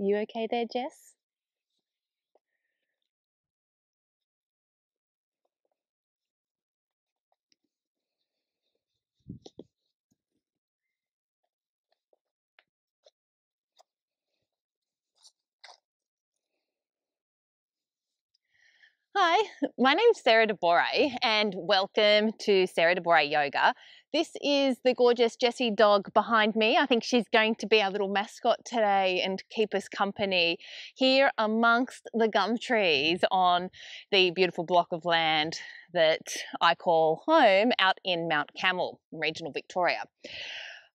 You okay there, Jess? Hi, my name's Sarah DeBorre and welcome to Sarah DeBorre Yoga. This is the gorgeous Jessie dog behind me. I think she's going to be our little mascot today and keep us company here amongst the gum trees on the beautiful block of land that I call home out in Mount Camel, regional Victoria.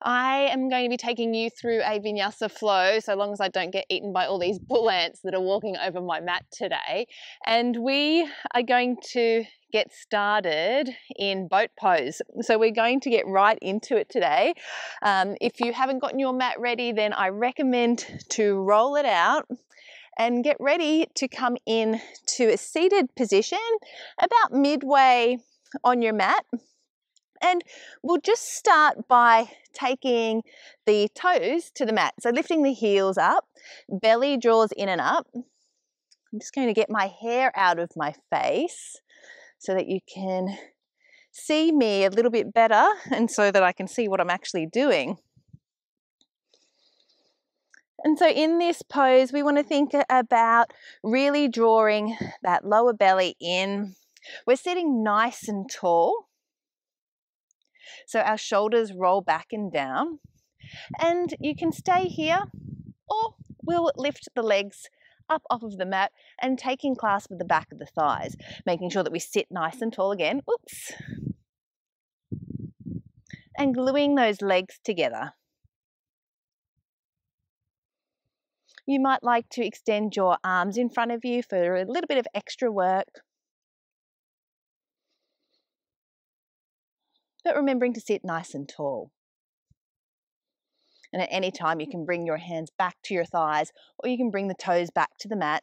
I am going to be taking you through a Vinyasa flow, so long as I don't get eaten by all these bull ants that are walking over my mat today. And we are going to get started in boat pose. So we're going to get right into it today. If you haven't gotten your mat ready, then I recommend to roll it out and get ready to come in to a seated position about midway on your mat. And we'll just start by taking the toes to the mat. So lifting the heels up, belly draws in and up. I'm just going to get my hair out of my face so that you can see me a little bit better and so that I can see what I'm actually doing. And so in this pose, we want to think about really drawing that lower belly in. We're sitting nice and tall. So our shoulders roll back and down, and you can stay here or we'll lift the legs up off of the mat and taking clasp with the back of the thighs, making sure that we sit nice and tall again. Oops. And gluing those legs together. You might like to extend your arms in front of you for a little bit of extra work. But remembering to sit nice and tall. And at any time you can bring your hands back to your thighs or you can bring the toes back to the mat.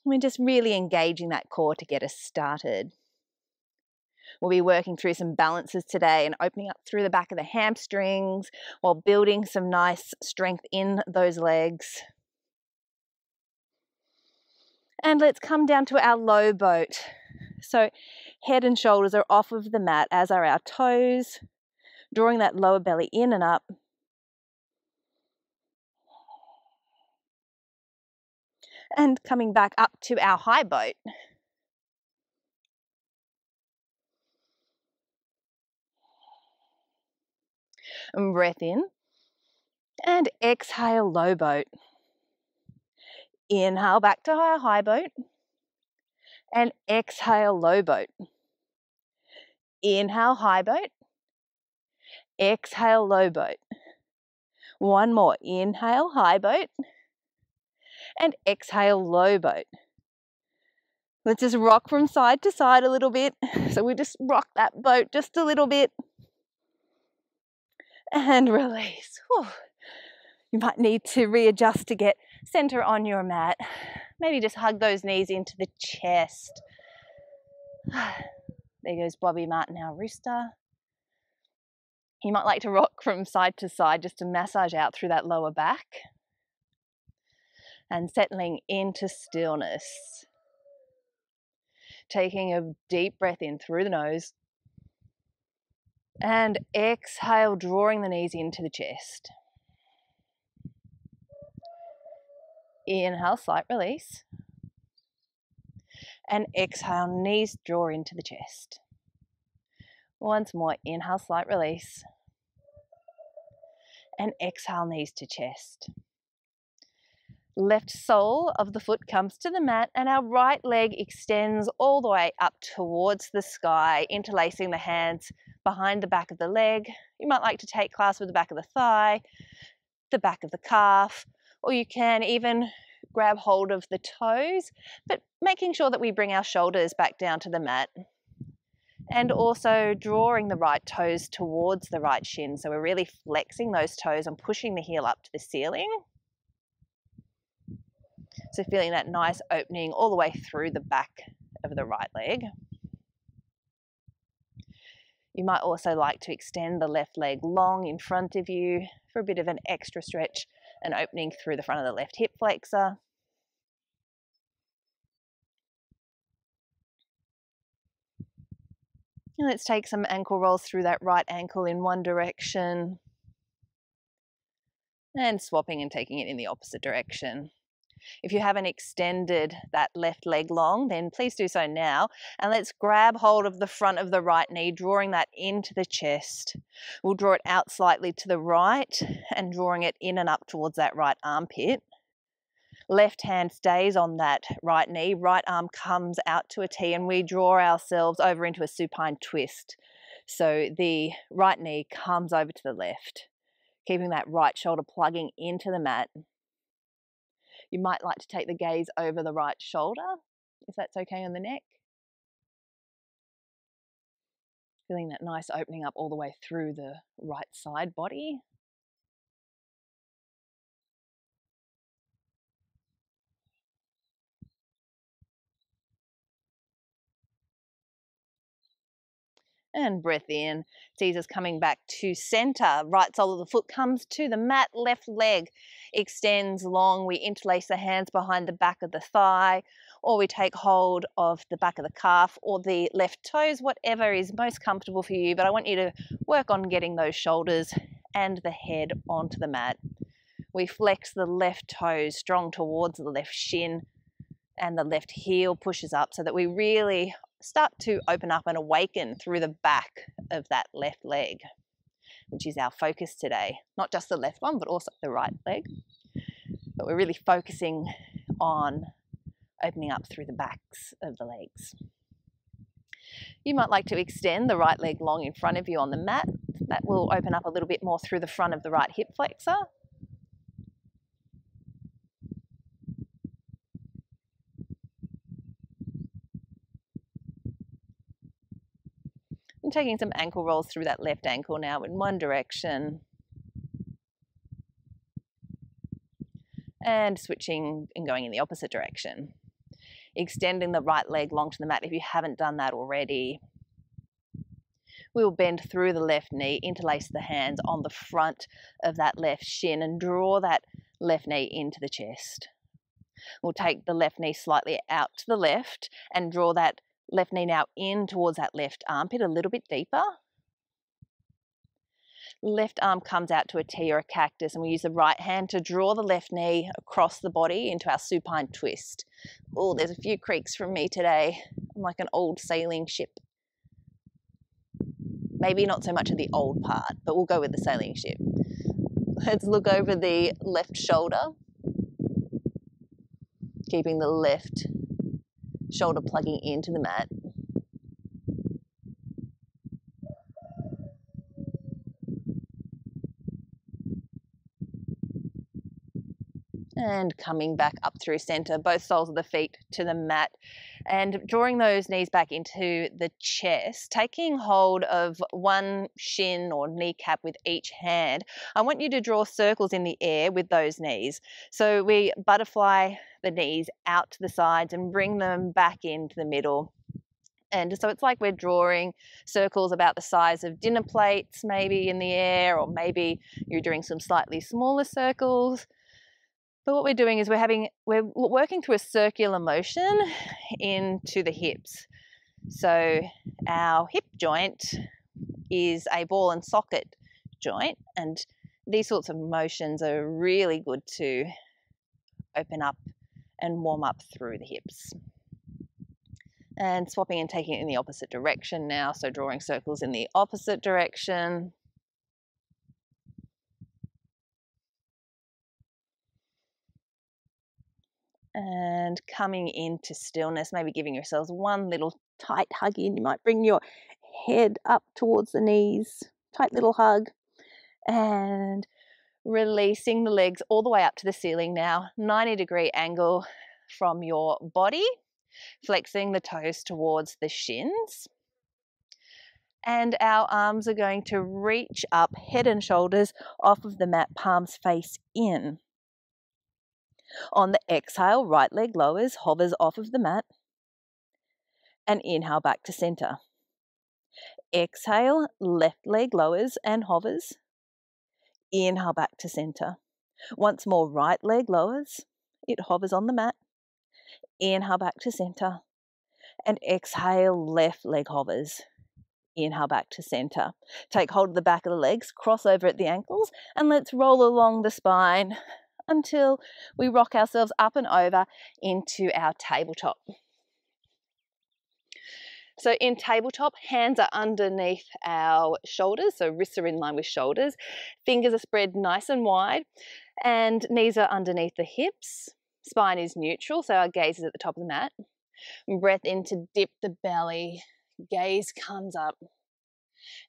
We're just really engaging that core to get us started. We'll be working through some balances today and opening up through the back of the hamstrings while building some nice strength in those legs. And let's come down to our low boat. So head and shoulders are off of the mat, as are our toes, drawing that lower belly in and up. And coming back up to our high boat. And breath in. And exhale, low boat. Inhale back to our high boat. And exhale, low boat. Inhale, high boat. Exhale, low boat. One more. Inhale, high boat. And exhale, low boat. Let's just rock from side to side a little bit. So we just rock that boat just a little bit. And release. Whew. You might need to readjust to get center on your mat. Maybe just hug those knees into the chest. There goes Bobby Martin, our rooster. You might like to rock from side to side just to massage out through that lower back. And settling into stillness. Taking a deep breath in through the nose. And exhale, drawing the knees into the chest. Inhale, slight release. And exhale, knees draw into the chest. Once more, inhale, slight release. And exhale, knees to chest. Left sole of the foot comes to the mat and our right leg extends all the way up towards the sky, interlacing the hands behind the back of the leg. You might like to take clasp with the back of the thigh, the back of the calf, or you can even grab hold of the toes, but making sure that we bring our shoulders back down to the mat. And also drawing the right toes towards the right shin. So we're really flexing those toes and pushing the heel up to the ceiling. So feeling that nice opening all the way through the back of the right leg. You might also like to extend the left leg long in front of you for a bit of an extra stretch and opening through the front of the left hip flexor. And let's take some ankle rolls through that right ankle in one direction and swapping and taking it in the opposite direction. If you haven't extended that left leg long, then please do so now. And let's grab hold of the front of the right knee, drawing that into the chest. We'll draw it out slightly to the right and drawing it in and up towards that right armpit. Left hand stays on that right knee, right arm comes out to a T, and we draw ourselves over into a supine twist. So the right knee comes over to the left, keeping that right shoulder plugging into the mat. You might like to take the gaze over the right shoulder, if that's okay on the neck. Feeling that nice opening up all the way through the right side body. And breath in, sees us coming back to center. Right sole of the foot comes to the mat, left leg extends long. We interlace the hands behind the back of the thigh, or we take hold of the back of the calf or the left toes, whatever is most comfortable for you. But I want you to work on getting those shoulders and the head onto the mat. We flex the left toes strong towards the left shin, and the left heel pushes up so that we really start to open up and awaken through the back of that left leg, which is our focus today. Not just the left one, but also the right leg. But we're really focusing on opening up through the backs of the legs. You might like to extend the right leg long in front of you on the mat. That will open up a little bit more through the front of the right hip flexor. And taking some ankle rolls through that left ankle now in one direction. And switching and going in the opposite direction. Extending the right leg long to the mat if you haven't done that already. We'll bend through the left knee, interlace the hands on the front of that left shin and draw that left knee into the chest. We'll take the left knee slightly out to the left and draw that left knee now in towards that left armpit a little bit deeper. Left arm comes out to a T or a cactus, and we use the right hand to draw the left knee across the body into our supine twist. Oh, there's a few creaks from me today. I'm like an old sailing ship. Maybe not so much of the old part, but we'll go with the sailing ship. Let's look over the left shoulder, keeping the left shoulder plugging into the mat. And coming back up through center, both soles of the feet to the mat, and drawing those knees back into the chest, taking hold of one shin or kneecap with each hand. I want you to draw circles in the air with those knees. So we butterfly the knees out to the sides and bring them back into the middle. And so it's like we're drawing circles about the size of dinner plates, maybe in the air, or maybe you're doing some slightly smaller circles. But what we're doing is we're working through a circular motion into the hips. So our hip joint is a ball and socket joint, and these sorts of motions are really good to open up and warm up through the hips. And swapping and taking it in the opposite direction now, so drawing circles in the opposite direction. And coming into stillness, maybe giving yourselves one little tight hug in. You might bring your head up towards the knees, tight little hug, and releasing the legs all the way up to the ceiling now, 90-degree angle from your body, flexing the toes towards the shins. And our arms are going to reach up, head and shoulders off of the mat, palms face in. On the exhale, right leg lowers, hovers off of the mat, and inhale back to center. Exhale, left leg lowers and hovers. Inhale back to center. Once more, right leg lowers. It hovers on the mat. Inhale back to center. And exhale, left leg hovers. Inhale back to center. Take hold of the back of the legs, cross over at the ankles, and let's roll along the spine until we rock ourselves up and over into our tabletop. So in tabletop, hands are underneath our shoulders, so wrists are in line with shoulders. Fingers are spread nice and wide, and knees are underneath the hips. Spine is neutral, so our gaze is at the top of the mat. Breath in to dip the belly, gaze comes up.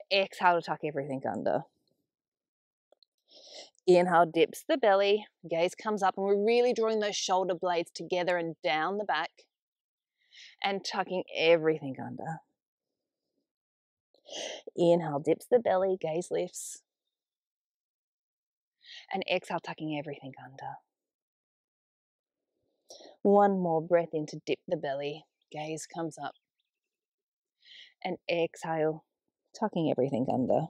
Exhale to tuck everything under. Inhale, dips the belly, gaze comes up, and we're really drawing those shoulder blades together and down the back and tucking everything under. Inhale, dips the belly, gaze lifts. And exhale, tucking everything under. One more breath in to dip the belly, gaze comes up. And exhale, tucking everything under.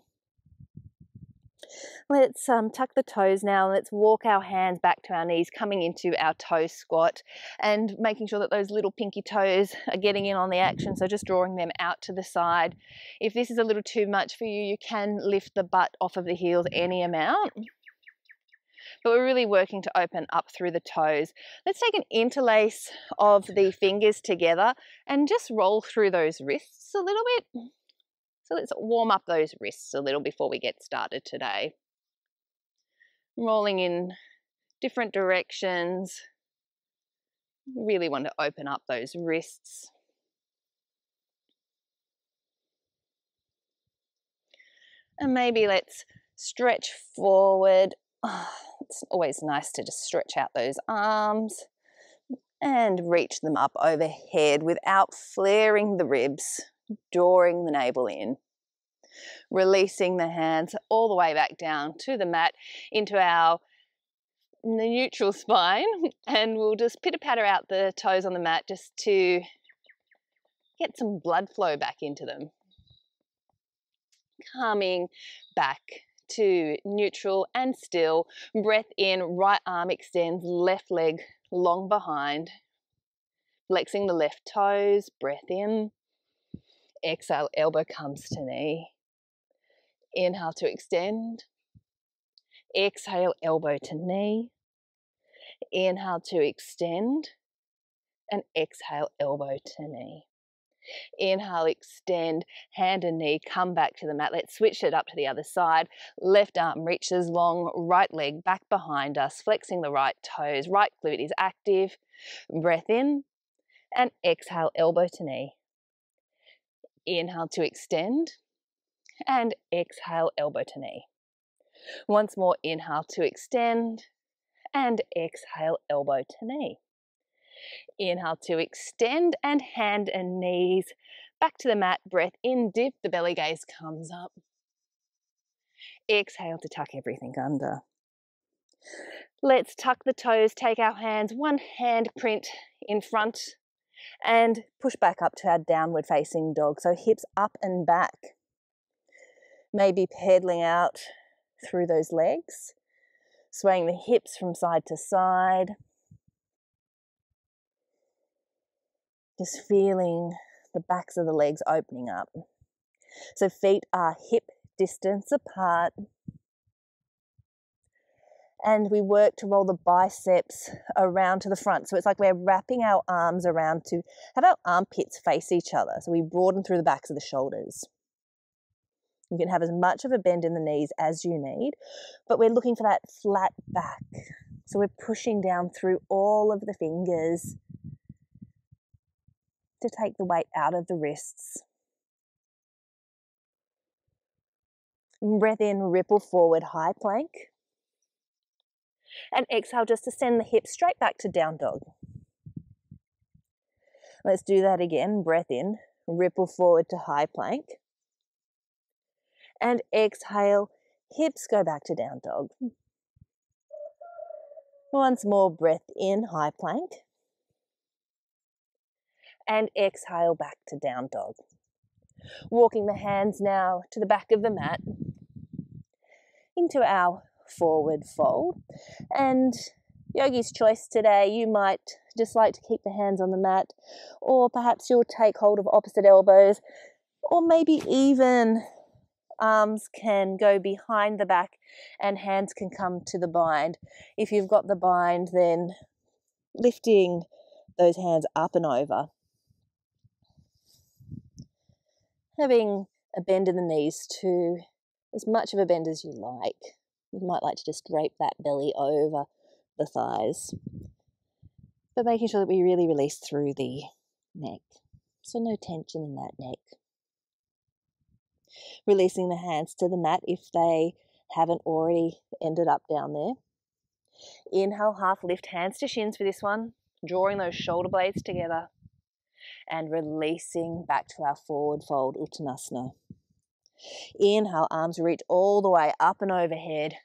Let's tuck the toes now. Let's walk our hands back to our knees, coming into our toe squat and making sure that those little pinky toes are getting in on the action. So just drawing them out to the side. If this is a little too much for you, you can lift the butt off of the heels any amount. But we're really working to open up through the toes. Let's take an interlace of the fingers together and just roll through those wrists a little bit. So let's warm up those wrists a little before we get started today. Rolling in different directions. Really want to open up those wrists. And maybe let's stretch forward. It's always nice to just stretch out those arms and reach them up overhead without flaring the ribs, drawing the navel in. Releasing the hands all the way back down to the mat into the neutral spine, and we'll just pitter-patter out the toes on the mat just to get some blood flow back into them. Coming back to neutral and still. Breath in, right arm extends, left leg long behind. Flexing the left toes, breath in. Exhale, elbow comes to knee. Inhale to extend. Exhale, elbow to knee. Inhale to extend. And exhale, elbow to knee. Inhale, extend, hand and knee, come back to the mat. Let's switch it up to the other side. Left arm reaches long, right leg back behind us, flexing the right toes. Right glute is active. Breath in and exhale, elbow to knee. Inhale to extend and exhale, elbow to knee. Once more, inhale to extend and exhale, elbow to knee. Inhale to extend and hand and knees back to the mat. Breath in, dip, the belly gaze comes up. Exhale to tuck everything under. Let's tuck the toes, take our hands, one hand print in front and push back up to our downward facing dog. So hips up and back. Maybe pedaling out through those legs, swaying the hips from side to side. Just feeling the backs of the legs opening up. So feet are hip distance apart. And we work to roll the biceps around to the front. So it's like we're wrapping our arms around to have our armpits face each other. So we broaden through the backs of the shoulders. You can have as much of a bend in the knees as you need, but we're looking for that flat back. So we're pushing down through all of the fingers to take the weight out of the wrists. Breath in, ripple forward, high plank. And exhale just to send the hips straight back to down dog. Let's do that again. Breath in, ripple forward to high plank. And exhale, hips go back to down dog. Once more, breath in, high plank. And exhale back to down dog. Walking the hands now to the back of the mat into our forward fold. And Yogi's choice today, you might just like to keep the hands on the mat, or perhaps you'll take hold of opposite elbows, or maybe even arms can go behind the back and hands can come to the bind. If you've got the bind, then lifting those hands up and over. Having a bend in the knees to as much of a bend as you like. You might like to just drape that belly over the thighs, but making sure that we really release through the neck. So no tension in that neck. Releasing the hands to the mat if they haven't already ended up down there. Inhale, half lift, hands to shins for this one, drawing those shoulder blades together and releasing back to our forward fold, Uttanasana. Inhale, arms reach all the way up and overhead.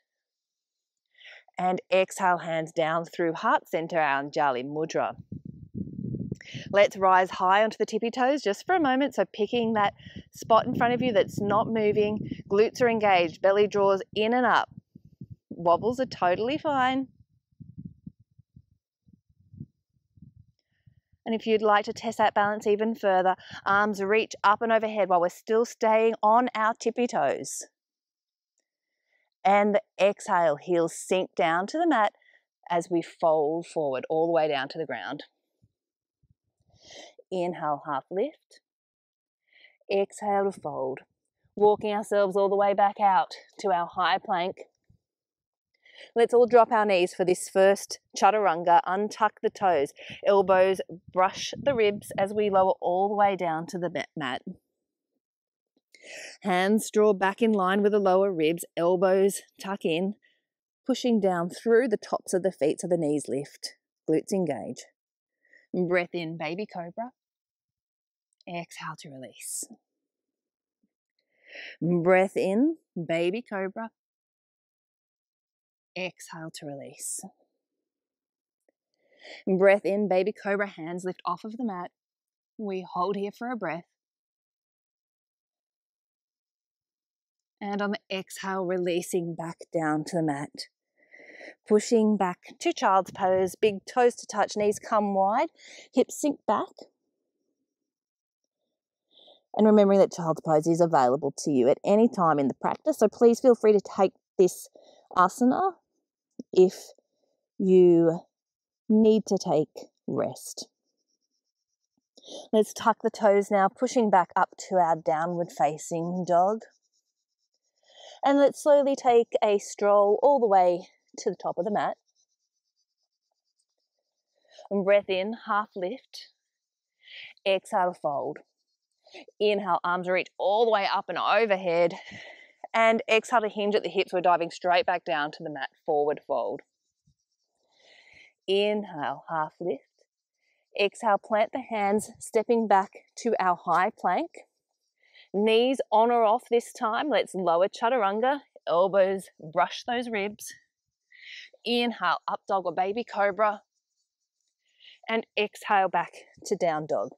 And exhale, hands down through heart center, our Anjani mudra. Let's rise high onto the tippy toes just for a moment. So picking that spot in front of you that's not moving. Glutes are engaged, belly draws in and up. Wobbles are totally fine. And if you'd like to test that balance even further, arms reach up and overhead while we're still staying on our tippy toes. And the exhale, heels sink down to the mat as we fold forward all the way down to the ground. Inhale, half lift. Exhale to fold. Walking ourselves all the way back out to our high plank. Let's all drop our knees for this first chaturanga. Untuck the toes. Elbows brush the ribs as we lower all the way down to the mat. Hands draw back in line with the lower ribs. Elbows tuck in, pushing down through the tops of the feet so the knees lift. Glutes engage. Breath in, baby cobra. Exhale to release. Breath in, baby cobra. Exhale to release. Breath in, baby cobra, hands lift off of the mat. We hold here for a breath. And on the exhale, releasing back down to the mat. Pushing back to child's pose, big toes to touch, knees come wide, hips sink back. And remembering that child's pose is available to you at any time in the practice, so please feel free to take this asana if you need to take rest. Let's tuck the toes now, pushing back up to our downward facing dog. And let's slowly take a stroll all the way to the top of the mat. And breath in, half lift. Exhale to fold. Inhale, arms reach all the way up and overhead. And exhale to hinge at the hips. We're diving straight back down to the mat, forward fold. Inhale, half lift. Exhale, plant the hands, stepping back to our high plank. Knees on or off this time. Let's lower chaturanga. Elbows brush those ribs. Inhale, up dog or baby cobra. And exhale back to down dog.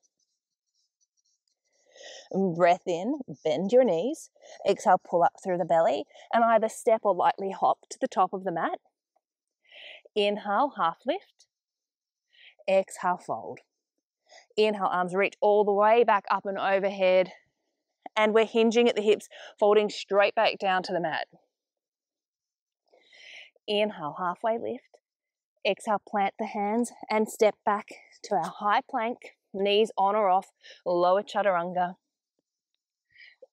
Breath in, bend your knees. Exhale, pull up through the belly and either step or lightly hop to the top of the mat. Inhale, half lift. Exhale, fold. Inhale, arms reach all the way back up and overhead. And we're hinging at the hips, folding straight back down to the mat. Inhale, halfway lift. Exhale, plant the hands and step back to our high plank. Knees on or off, lower chaturanga.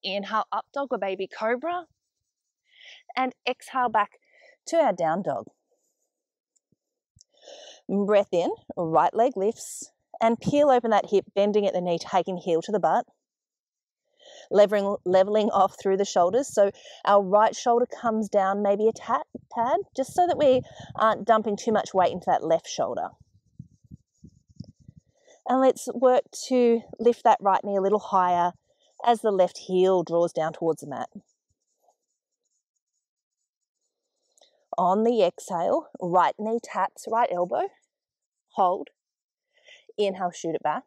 Inhale, up dog or baby cobra. And exhale back to our down dog. Breath in, right leg lifts. And peel open that hip, bending at the knee, taking heel to the butt. Leveling off through the shoulders. So our right shoulder comes down maybe a tad, just so that we aren't dumping too much weight into that left shoulder. And let's work to lift that right knee a little higher as the left heel draws down towards the mat. On the exhale, right knee taps right elbow. Hold. Inhale, shoot it back.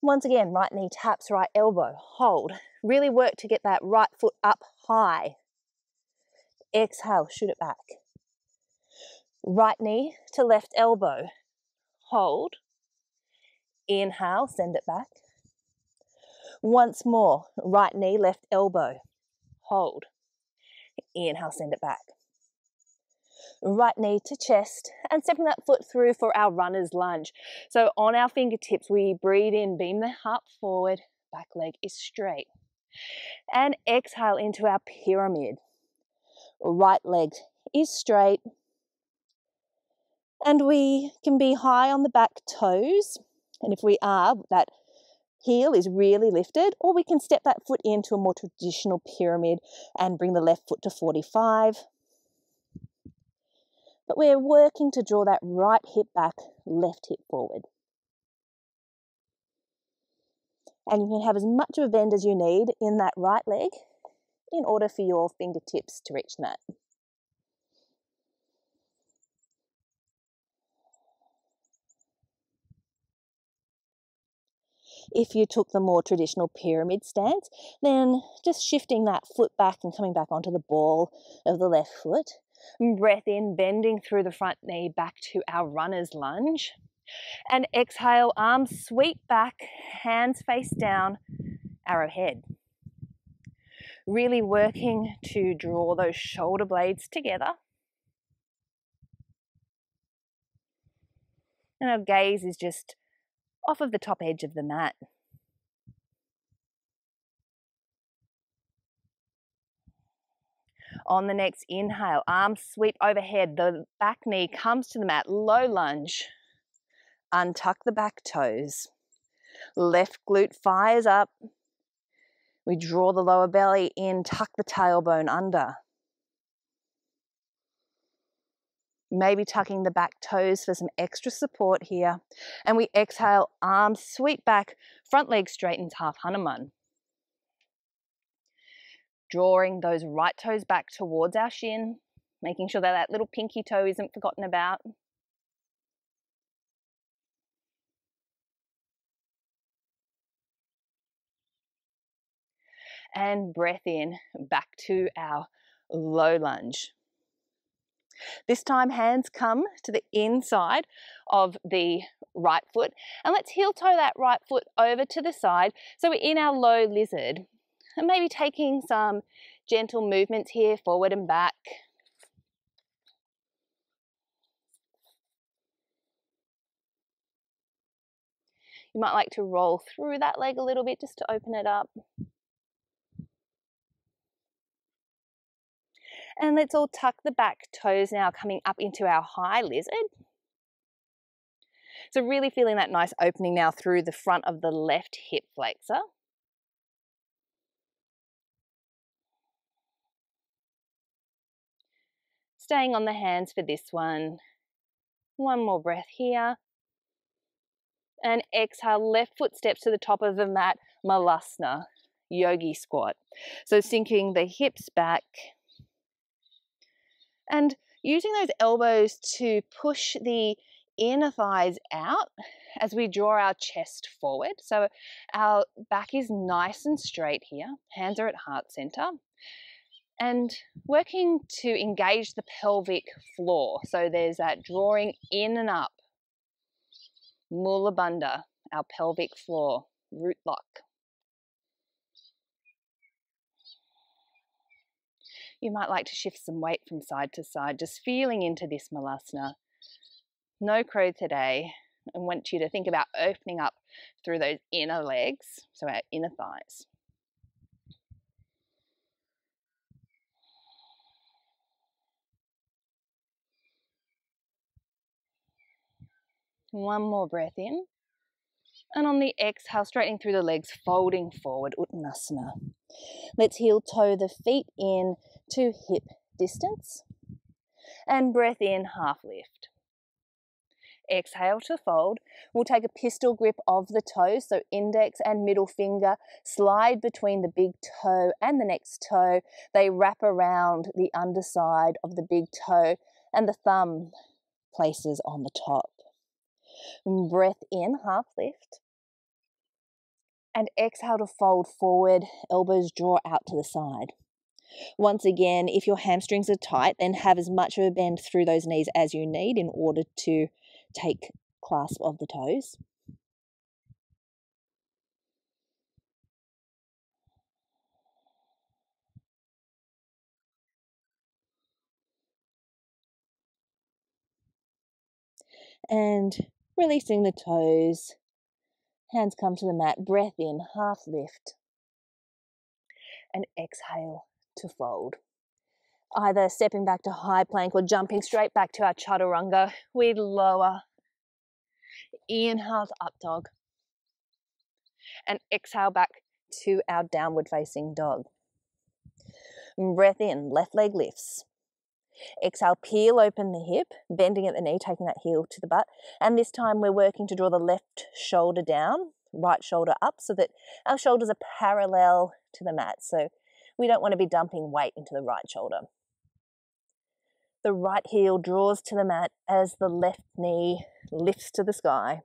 Once again, right knee taps right elbow, hold. Really work to get that right foot up high. Exhale, shoot it back. Right knee to left elbow, hold. Inhale, send it back. Once more, right knee, left elbow, hold. Inhale, send it back. Right knee to chest and stepping that foot through for our runner's lunge. So on our fingertips, we breathe in, beam the heart forward, back leg is straight. And exhale into our pyramid. Right leg is straight. And we can be high on the back toes. And if we are, that heel is really lifted, or we can step that foot into a more traditional pyramid and bring the left foot to 45. But we're working to draw that right hip back, left hip forward. And you can have as much of a bend as you need in that right leg in order for your fingertips to reach the mat. If you took the more traditional pyramid stance, then just shifting that foot back and coming back onto the ball of the left foot. Breath in, bending through the front knee back to our runner's lunge. And exhale, arms sweep back, hands face down, arrowhead. Really working to draw those shoulder blades together. And our gaze is just off of the top edge of the mat. On the next inhale, arms sweep overhead, the back knee comes to the mat, low lunge. Untuck the back toes. Left glute fires up. We draw the lower belly in, tuck the tailbone under. Maybe tucking the back toes for some extra support here. And we exhale, arms sweep back, front leg straightens, half Hanuman. Drawing those right toes back towards our shin, making sure that that little pinky toe isn't forgotten about. And breath in, back to our low lunge. This time hands come to the inside of the right foot, and let's heel toe that right foot over to the side. So we're in our low lizard, and maybe taking some gentle movements here, forward and back. You might like to roll through that leg a little bit just to open it up. And let's all tuck the back toes now, coming up into our high lizard. So really feeling that nice opening now through the front of the left hip flexor. Staying on the hands for this one. One more breath here. And exhale, left foot steps to the top of the mat, Malasana, Yogi squat. So sinking the hips back. And using those elbows to push the inner thighs out as we draw our chest forward. So our back is nice and straight here. Hands are at heart center. And working to engage the pelvic floor. So there's that drawing in and up. Mula Bandha, our pelvic floor, root lock. You might like to shift some weight from side to side, just feeling into this Malasana. No crow today. I want you to think about opening up through those inner legs, so our inner thighs. One more breath in. And on the exhale, straightening through the legs, folding forward, Uttanasana. Let's heel toe the feet in to hip distance. And breath in, half lift. Exhale to fold. We'll take a pistol grip of the toes, so index and middle finger slide between the big toe and the next toe. They wrap around the underside of the big toe and the thumb places on the top. Breath in, half lift. And exhale to fold forward, elbows draw out to the side. Once again, if your hamstrings are tight, then have as much of a bend through those knees as you need in order to take clasp of the toes. And releasing the toes, hands come to the mat, breath in, half lift, and exhale to fold. Either stepping back to high plank or jumping straight back to our chaturanga with lower. Inhale to up dog. And exhale back to our downward facing dog. Breath in, left leg lifts. Exhale, peel open the hip, bending at the knee, taking that heel to the butt. And this time we're working to draw the left shoulder down, right shoulder up, so that our shoulders are parallel to the mat. So we don't want to be dumping weight into the right shoulder. The right heel draws to the mat as the left knee lifts to the sky.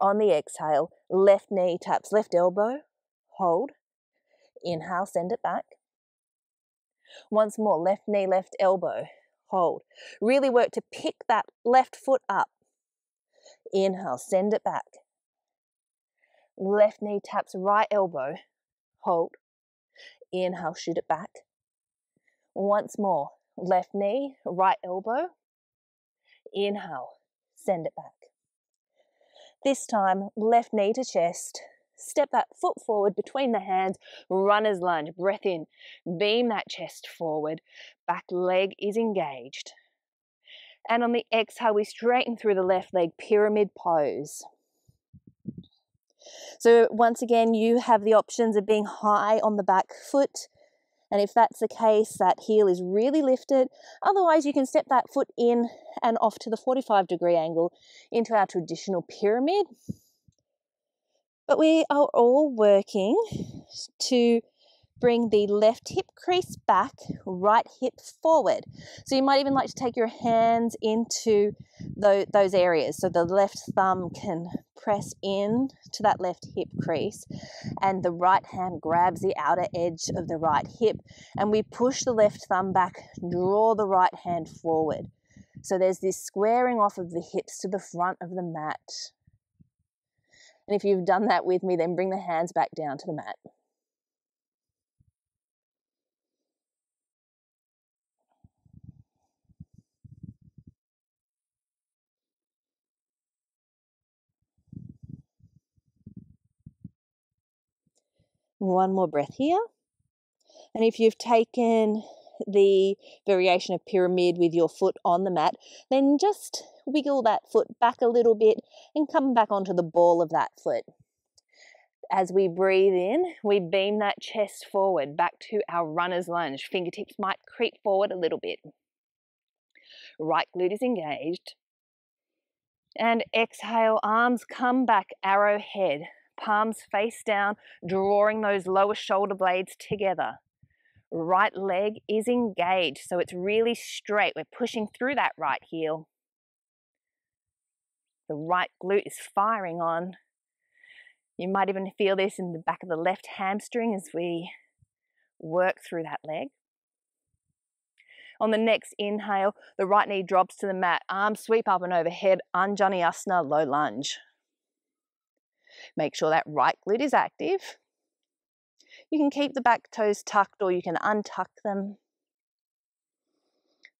On the exhale, left knee taps left elbow, hold. Inhale, send it back. Once more, left knee, left elbow, hold. Really work to pick that left foot up. Inhale, send it back. Left knee taps right elbow, hold. Inhale, shoot it back. Once more, left knee, right elbow. Inhale, send it back. This time, left knee to chest. Step that foot forward between the hands, runner's lunge, breath in, beam that chest forward, back leg is engaged. And on the exhale, we straighten through the left leg, pyramid pose. So once again, you have the options of being high on the back foot, and if that's the case, that heel is really lifted. Otherwise, you can step that foot in and off to the 45-degree angle into our traditional pyramid. But we are all working to bring the left hip crease back, right hip forward. So you might even like to take your hands into those areas. So the left thumb can press in to that left hip crease and the right hand grabs the outer edge of the right hip and we push the left thumb back, draw the right hand forward. So there's this squaring off of the hips to the front of the mat. And if you've done that with me, then bring the hands back down to the mat. One more breath here. And if you've taken the variation of pyramid with your foot on the mat, then just wiggle that foot back a little bit and come back onto the ball of that foot. As we breathe in, we beam that chest forward back to our runner's lunge. Fingertips might creep forward a little bit. Right glute is engaged. And exhale, arms come back, arrowhead. Palms face down, drawing those lower shoulder blades together. Right leg is engaged, so it's really straight. We're pushing through that right heel. The right glute is firing on. You might even feel this in the back of the left hamstring as we work through that leg. On the next inhale, the right knee drops to the mat, arms sweep up and overhead, Anjani Asana, low lunge. Make sure that right glute is active. You can keep the back toes tucked or you can untuck them.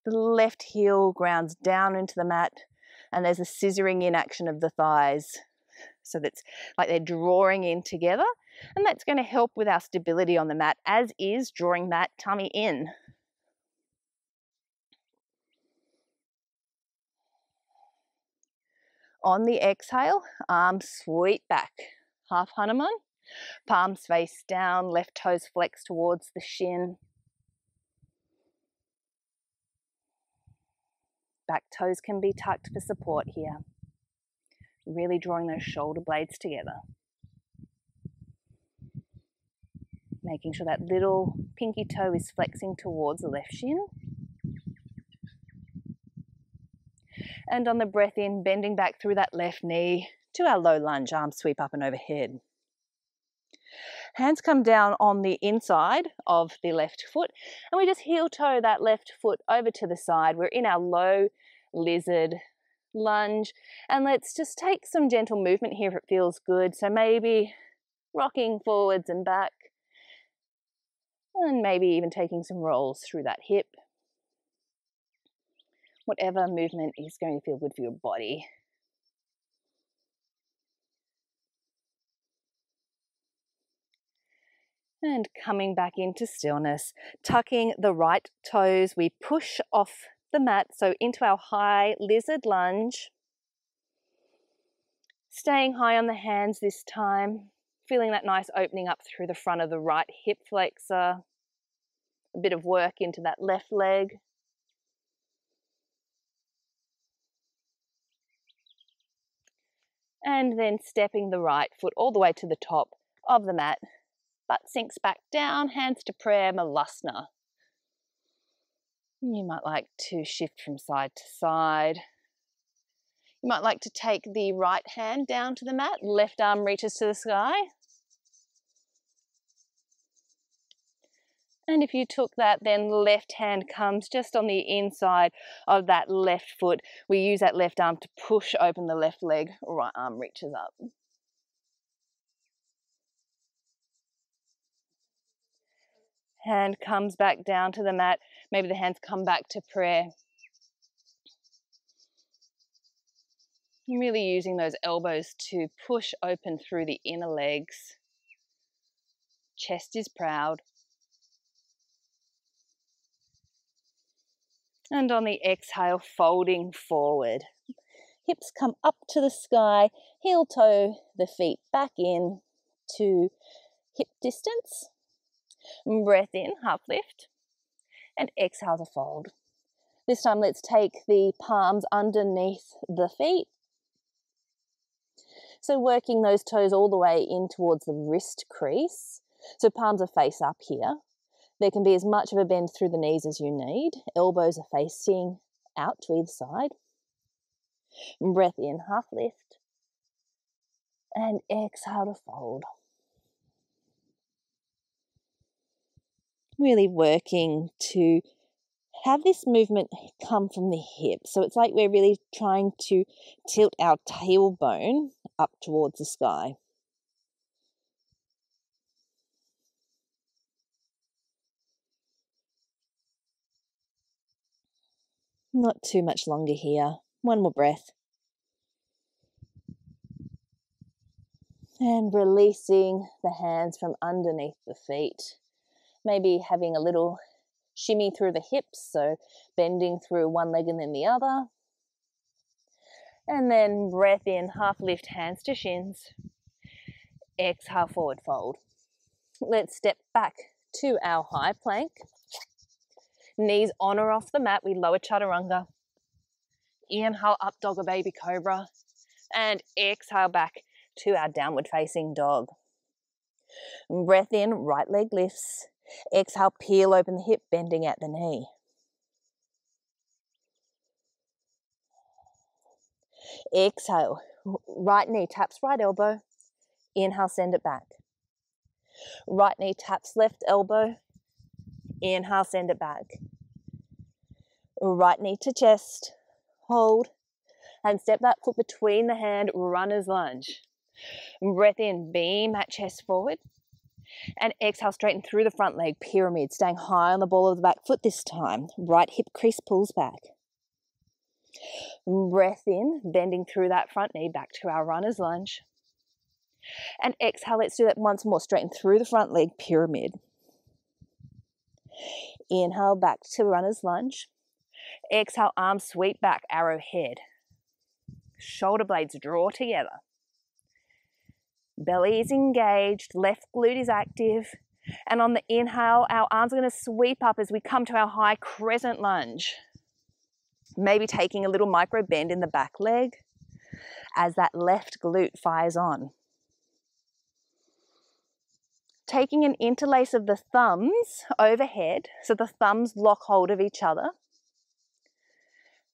The left heel grounds down into the mat and there's a scissoring in action of the thighs. So that's like they're drawing in together, and that's going to help with our stability on the mat, as is drawing that tummy in. On the exhale, arms sweep back, half Hanuman, palms face down, left toes flex towards the shin. Back toes can be tucked for support here. Really drawing those shoulder blades together. Making sure that little pinky toe is flexing towards the left shin. And on the breath in, bending back through that left knee to our low lunge, arms sweep up and overhead. Hands come down on the inside of the left foot, and we just heel toe that left foot over to the side. We're in our low lizard lunge, and let's just take some gentle movement here if it feels good. So maybe rocking forwards and back, and maybe even taking some rolls through that hip. Whatever movement is going to feel good for your body. And coming back into stillness, tucking the right toes, we push off the mat, so into our high lizard lunge. Staying high on the hands this time, feeling that nice opening up through the front of the right hip flexor. A bit of work into that left leg. And then stepping the right foot all the way to the top of the mat. Butt sinks back down, hands to prayer, Malasana. You might like to shift from side to side. You might like to take the right hand down to the mat, left arm reaches to the sky. And if you took that, then left hand comes just on the inside of that left foot. We use that left arm to push open the left leg, right arm reaches up. Hand comes back down to the mat. Maybe the hands come back to prayer. Really using those elbows to push open through the inner legs. Chest is proud. And on the exhale, folding forward. Hips come up to the sky, heel toe the feet back in to hip distance. Breath in, half lift, and exhale to fold. This time let's take the palms underneath the feet. So working those toes all the way in towards the wrist crease. So palms are face up here. There can be as much of a bend through the knees as you need. Elbows are facing out to either side. Breath in, half lift. And exhale to fold. Really working to have this movement come from the hip. So it's like we're really trying to tilt our tailbone up towards the sky. Not too much longer here. One more breath. And releasing the hands from underneath the feet. Maybe having a little shimmy through the hips, so bending through one leg and then the other. And then breath in, half lift, hands to shins. Exhale, forward fold. Let's step back to our high plank. Knees on or off the mat, we lower chaturanga. Inhale, up dog or baby cobra. And exhale back to our downward facing dog. Breath in, right leg lifts. Exhale, peel open the hip, bending at the knee. Exhale, right knee taps right elbow. Inhale, send it back. Right knee taps left elbow. Inhale, send it back. Right knee to chest. Hold. And step that foot between the hand, runner's lunge. Breath in, beam that chest forward. And exhale, straighten through the front leg, pyramid, staying high on the ball of the back foot this time. Right hip crease pulls back. Breath in, bending through that front knee, back to our runner's lunge. And exhale, let's do that once more, straighten through the front leg, pyramid. Inhale, back to runner's lunge. Exhale, arms sweep back, arrowhead. Shoulder blades draw together. Belly is engaged, left glute is active. And on the inhale, our arms are going to sweep up as we come to our high crescent lunge. Maybe taking a little micro bend in the back leg as that left glute fires on. Taking an interlace of the thumbs overhead, so the thumbs lock hold of each other.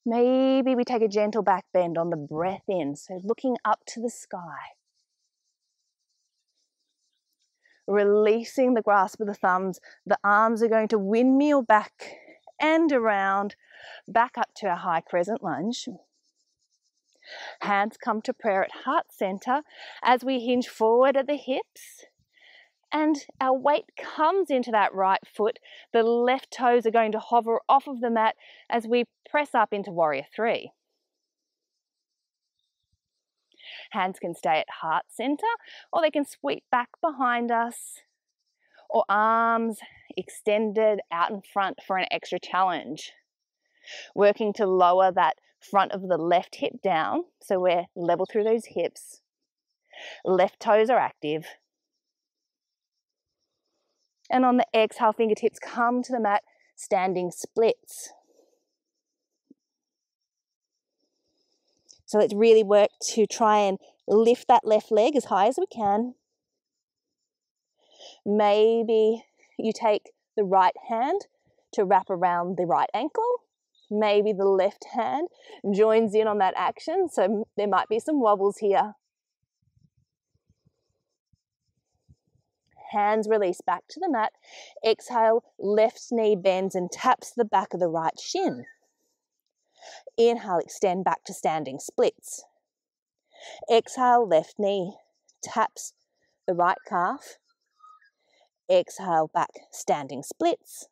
Maybe we take a gentle back bend on the breath in, so looking up to the sky. Releasing the grasp of the thumbs, the arms are going to windmill back and around, back up to our high crescent lunge. Hands come to prayer at heart center as we hinge forward at the hips. And our weight comes into that right foot. The left toes are going to hover off of the mat as we press up into warrior three. Hands can stay at heart center, or they can sweep back behind us, or arms extended out in front for an extra challenge. Working to lower that front of the left hip down, so we're level through those hips. Left toes are active. And on the exhale, fingertips come to the mat, standing splits. So let's really work to try and lift that left leg as high as we can. Maybe you take the right hand to wrap around the right ankle. Maybe the left hand joins in on that action, so there might be some wobbles here. Hands release back to the mat. Exhale, left knee bends and taps the back of the right shin. Inhale, extend back to standing splits. Exhale, left knee taps the right calf. Exhale, back, standing splits.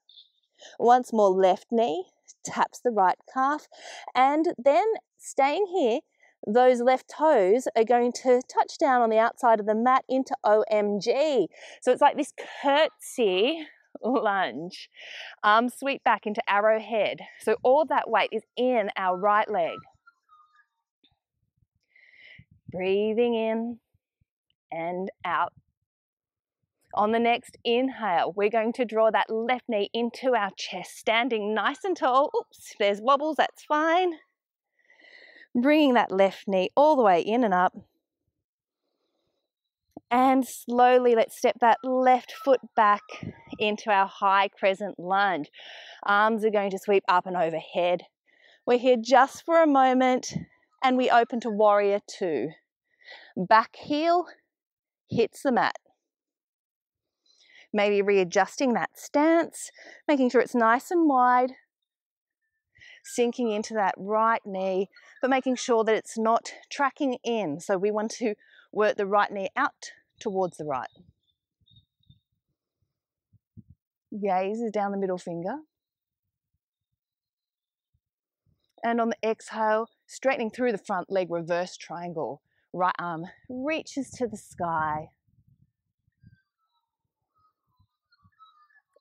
Once more, left knee taps the right calf. And then staying here, those left toes are going to touch down on the outside of the mat into OMG. So it's like this curtsy lunge. Arms sweep back into arrowhead. So all of that weight is in our right leg. Breathing in and out. On the next inhale, we're going to draw that left knee into our chest, standing nice and tall. Oops, if there's wobbles, that's fine. Bringing that left knee all the way in and up. And slowly, let's step that left foot back into our high crescent lunge. Arms are going to sweep up and overhead. We're here just for a moment, and we open to warrior two. Back heel hits the mat. Maybe readjusting that stance, making sure it's nice and wide. Sinking into that right knee, but making sure that it's not tracking in. So we want to work the right knee out towards the right. Gaze is down the middle finger. And on the exhale, straightening through the front leg, reverse triangle. Right arm reaches to the sky.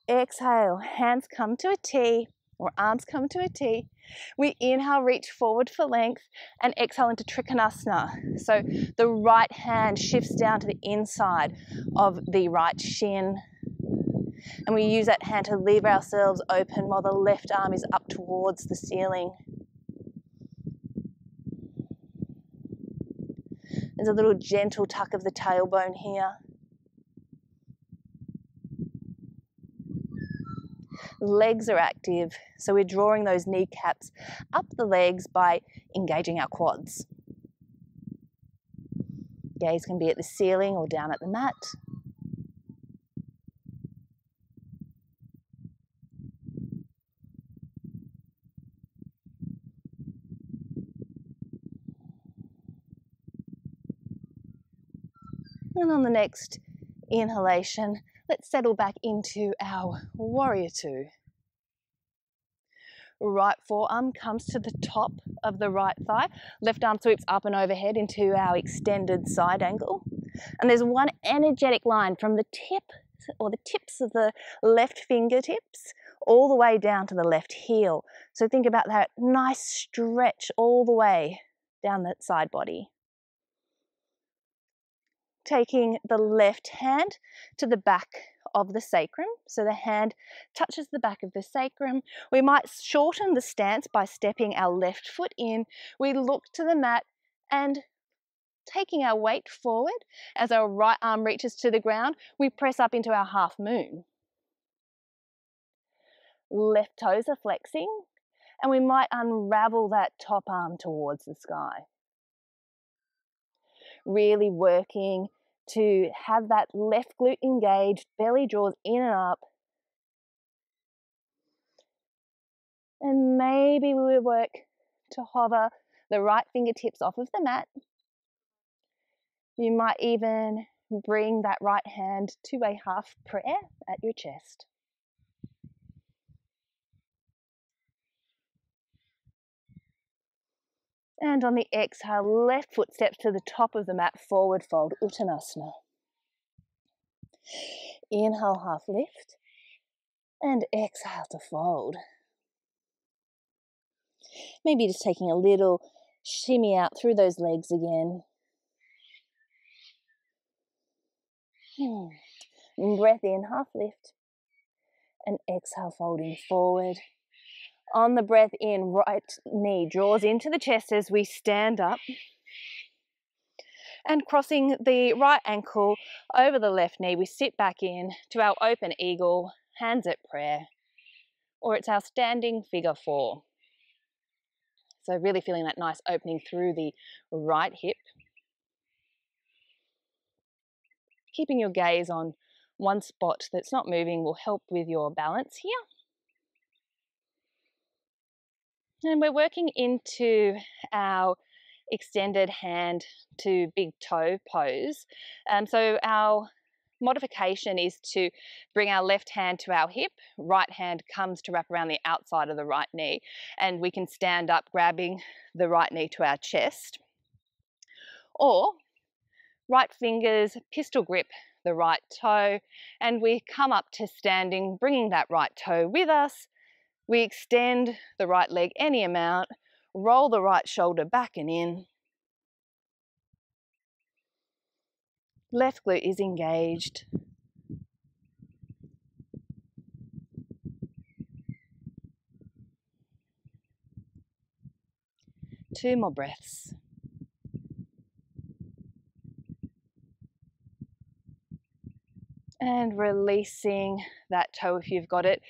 Exhale, hands come to a T, or arms come to a T. We inhale, reach forward for length, and exhale into Trikonasana. So the right hand shifts down to the inside of the right shin. And we use that hand to leave ourselves open while the left arm is up towards the ceiling. There's a little gentle tuck of the tailbone here. Legs are active, so we're drawing those kneecaps up the legs by engaging our quads. Gaze can be at the ceiling or down at the mat. And on the next inhalation, let's settle back into our warrior two. Right forearm comes to the top of the right thigh. Left arm sweeps up and overhead into our extended side angle. And there's one energetic line from the tip or the tips of the left fingertips all the way down to the left heel. So think about that nice stretch all the way down that side body. Taking the left hand to the back of the sacrum. So the hand touches the back of the sacrum. We might shorten the stance by stepping our left foot in. We look to the mat and taking our weight forward as our right arm reaches to the ground, we press up into our half moon. Left toes are flexing And we might unravel that top arm towards the sky. Really working to have that left glute engaged, belly draws in and up. And maybe we will work to hover the right fingertips off of the mat. You might even bring that right hand to a half prayer at your chest. And on the exhale, left foot steps to the top of the mat, forward fold, Uttanasana. Inhale, half lift, and exhale to fold. Maybe just taking a little shimmy out through those legs again. Breath in, half lift, and exhale, folding forward. On the breath in, right knee draws into the chest as we stand up. And crossing the right ankle over the left knee, we sit back in to our open eagle, hands at prayer, or it's our standing figure four. So really feeling that nice opening through the right hip. Keeping your gaze on one spot that's not moving will help with your balance here. And we're working into our extended hand to big toe pose. So our modification is to bring our left hand to our hip, right hand comes to wrap around the outside of the right knee, and we can stand up grabbing the right knee to our chest. Or right fingers pistol grip the right toe, and we come up to standing, bringing that right toe with us. We extend the right leg any amount, roll the right shoulder back and in. Left glute is engaged. Two more breaths. And releasing that toe if you've got it.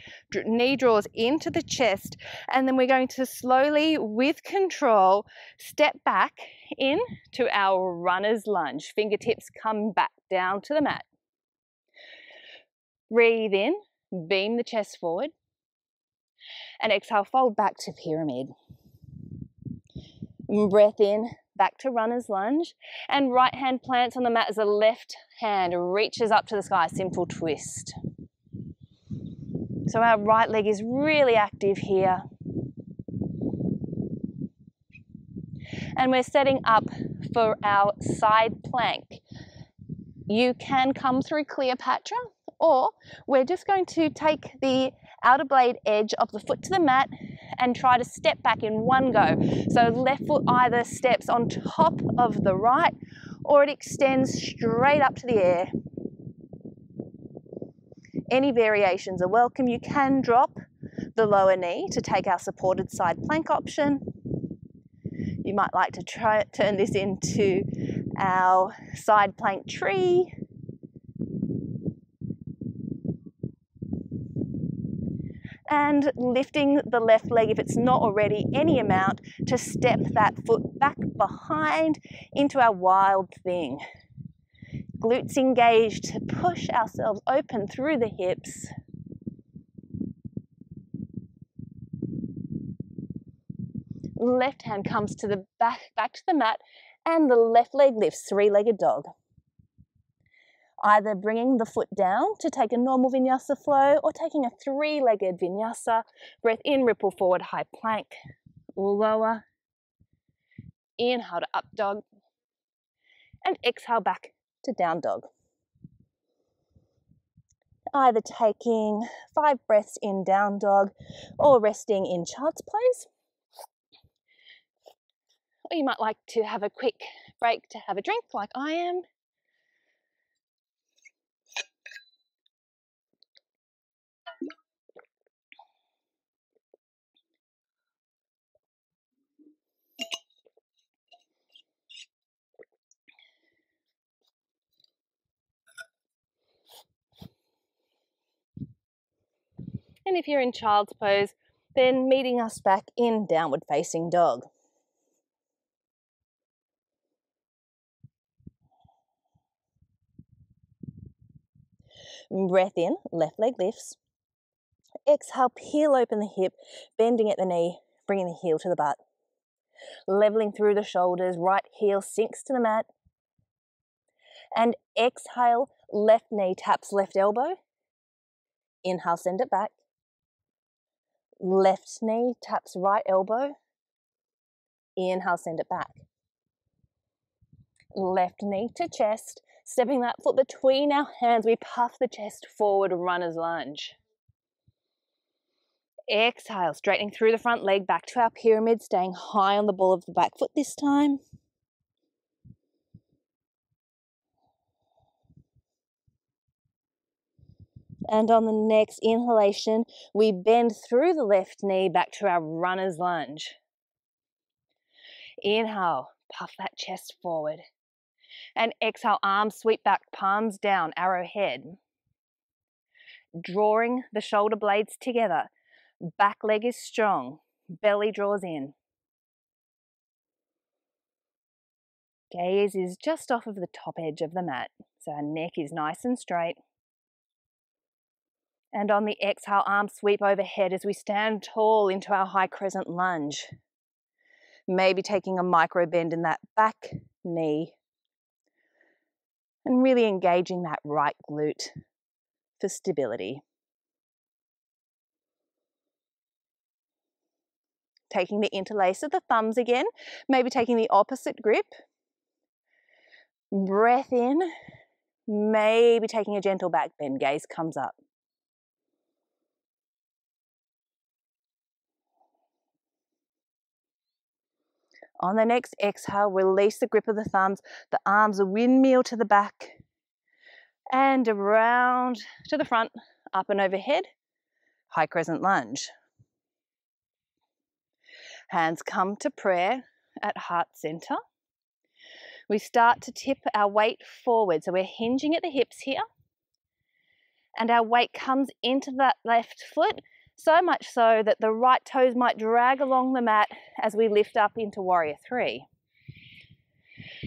Knee draws into the chest, and then we're going to slowly, with control, step back into our runner's lunge. Fingertips come back down to the mat. Breathe in, beam the chest forward, and exhale, fold back to pyramid. Breath in, back to runner's lunge, and right hand plants on the mat as the left hand reaches up to the sky, simple twist. So our right leg is really active here. And we're setting up for our side plank. You can come through Cleopatra, or we're just going to take the outer blade edge of the foot to the mat and try to step back in one go. So left foot either steps on top of the right, or it extends straight up to the air. Any variations are welcome. You can drop the lower knee to take our supported side plank option. You might like to turn this into our side plank tree. And lifting the left leg, if it's not already, any amount, to step that foot back behind into our wild thing. Glutes engaged to push ourselves open through the hips. Left hand comes to the back to the mat, and the left leg lifts, three-legged dog. Either bringing the foot down to take a normal vinyasa flow, or taking a three-legged vinyasa. Breath in, ripple forward, high plank, lower. Inhale to up dog, and exhale back to down dog. Either taking 5 breaths in down dog, or resting in child's pose. Or you might like to have a quick break to have a drink like I am. And if you're in child's pose, Then meeting us back in downward facing dog. Breath in, left leg lifts. Exhale, peel open the hip, bending at the knee, bringing the heel to the butt. Leveling through the shoulders, right heel sinks to the mat. And exhale, left knee taps left elbow. Inhale, send it back. Left knee taps right elbow. Inhale, send it back. Left knee to chest. Stepping that foot between our hands, we puff the chest forward, runner's lunge. Exhale, straightening through the front leg, back to our pyramid, staying high on the ball of the back foot this time. And on the next inhalation, we bend through the left knee back to our runner's lunge. Inhale, puff that chest forward. And exhale, arms sweep back, palms down, arrowhead. Drawing the shoulder blades together. Back leg is strong, belly draws in. Gaze is just off of the top edge of the mat, so our neck is nice and straight. And on the exhale, arms sweep overhead as we stand tall into our high crescent lunge. Maybe taking a micro bend in that back knee and really engaging that right glute for stability. Taking the interlace of the thumbs again, maybe taking the opposite grip. Breath in, maybe taking a gentle back bend, gaze comes up. On the next exhale, release the grip of the thumbs, the arms a windmill to the back and around to the front, up and overhead, high crescent lunge. Hands come to prayer at heart center. We start to tip our weight forward, so we're hinging at the hips here. And our weight comes into that left foot, so much so that the right toes might drag along the mat as we lift up into Warrior 3.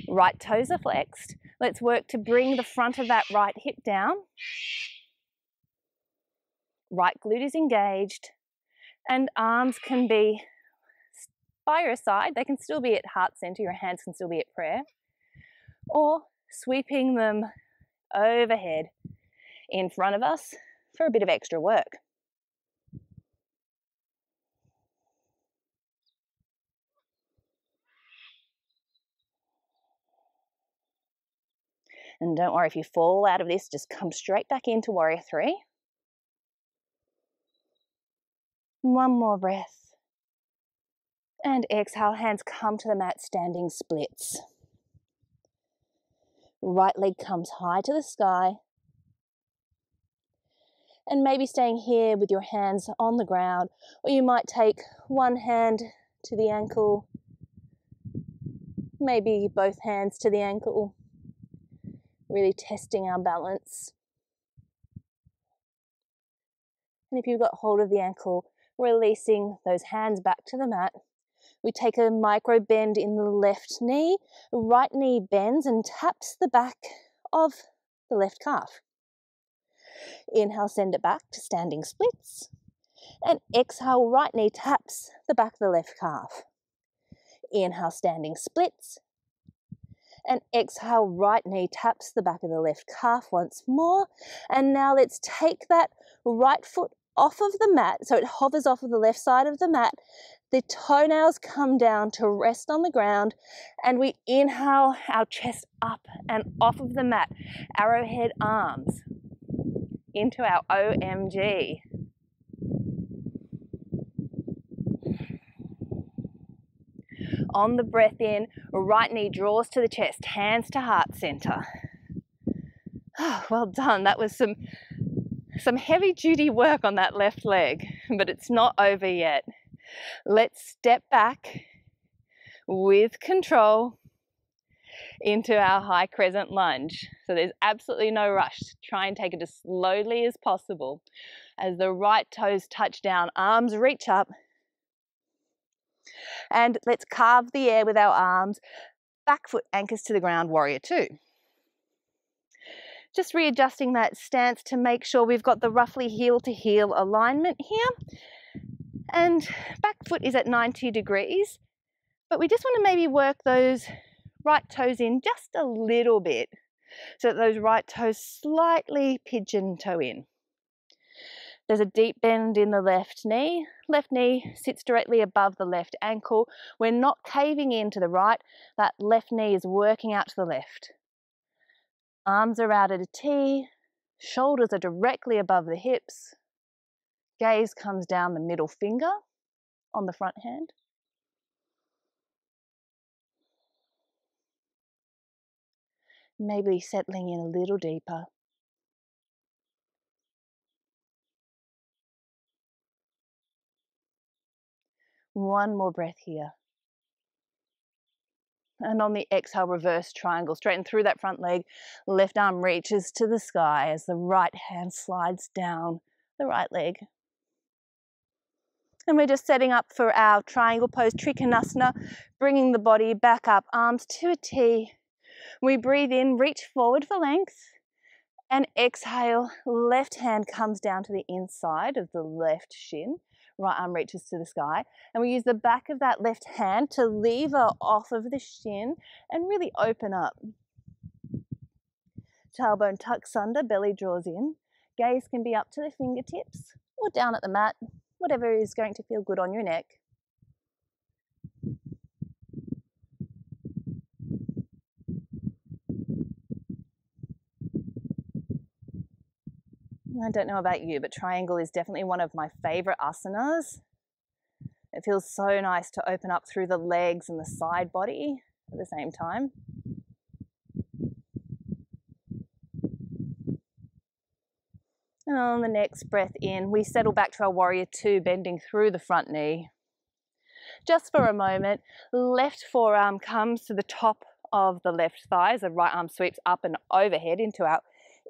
Right toes are flexed. Let's work to bring the front of that right hip down. Right glute is engaged, and arms can be by your side. They can still be at heart center, your hands can still be at prayer, or sweeping them overhead in front of us for a bit of extra work. And don't worry if you fall out of this, just come straight back into Warrior 3. One more breath. And exhale, hands come to the mat, standing splits. Right leg comes high to the sky. And maybe staying here with your hands on the ground, or you might take one hand to the ankle, maybe both hands to the ankle, really testing our balance. And if you've got hold of the ankle, releasing those hands back to the mat. We take a micro bend in the left knee, right knee bends and taps the back of the left calf. Inhale, send it back to standing splits. And exhale, right knee taps the back of the left calf. Inhale, standing splits. And exhale, right knee taps the back of the left calf once more. And now let's take that right foot off of the mat, so it hovers off of the left side of the mat. The toenails come down to rest on the ground, and we inhale our chest up and off of the mat. Arrowhead arms into our OMG. On the breath in, right knee draws to the chest, hands to heart center. Oh, well done. That was some heavy duty work on that left leg, but it's not over yet. Let's step back with control into our high crescent lunge. So there's absolutely no rush. Try and take it as slowly as possible. As the right toes touch down, arms reach up. And let's carve the air with our arms. Back foot anchors to the ground, warrior two. Just readjusting that stance to make sure we've got the roughly heel to heel alignment here. And back foot is at 90 degrees. But we just want to maybe work those right toes in just a little bit so that those right toes slightly pigeon toe in. There's a deep bend in the left knee. Left knee sits directly above the left ankle. We're not caving into the right. That left knee is working out to the left. Arms are out at a T. Shoulders are directly above the hips. Gaze comes down the middle finger on the front hand. Maybe settling in a little deeper. One more breath here. And on the exhale, reverse triangle. Straighten through that front leg. Left arm reaches to the sky as the right hand slides down the right leg. And we're just setting up for our triangle pose, Trikonasana, bringing the body back up, arms to a T. We breathe in, reach forward for length. And exhale, left hand comes down to the inside of the left shin. Right arm reaches to the sky. And we use the back of that left hand to lever off of the shin and really open up. Tailbone tucks under, belly draws in. Gaze can be up to the fingertips or down at the mat, whatever is going to feel good on your neck. I don't know about you, but triangle is definitely one of my favorite asanas. It feels so nice to open up through the legs and the side body at the same time. And on the next breath in, we settle back to our warrior two, bending through the front knee. Just for a moment, left forearm comes to the top of the left thigh as the right arm sweeps up and overhead into our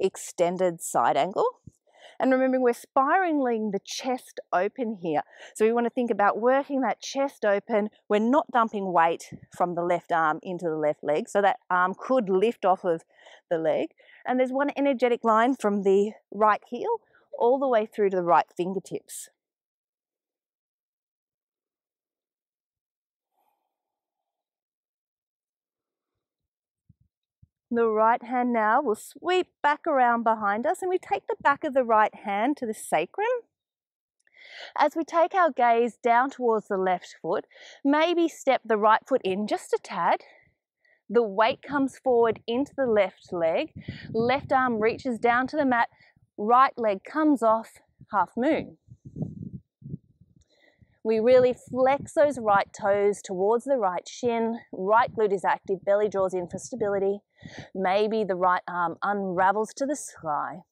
extended side angle. And remembering we're spiraling the chest open here. So we want to think about working that chest open. We're not dumping weight from the left arm into the left leg. So that arm could lift off of the leg. And there's one energetic line from the right heel all the way through to the right fingertips. The right hand now will sweep back around behind us and we take the back of the right hand to the sacrum. As we take our gaze down towards the left foot, maybe step the right foot in just a tad. The weight comes forward into the left leg. Left arm reaches down to the mat. Right leg comes off, half moon. We really flex those right toes towards the right shin. Right glute is active, belly draws in for stability. Maybe the right arm unravels to the sky.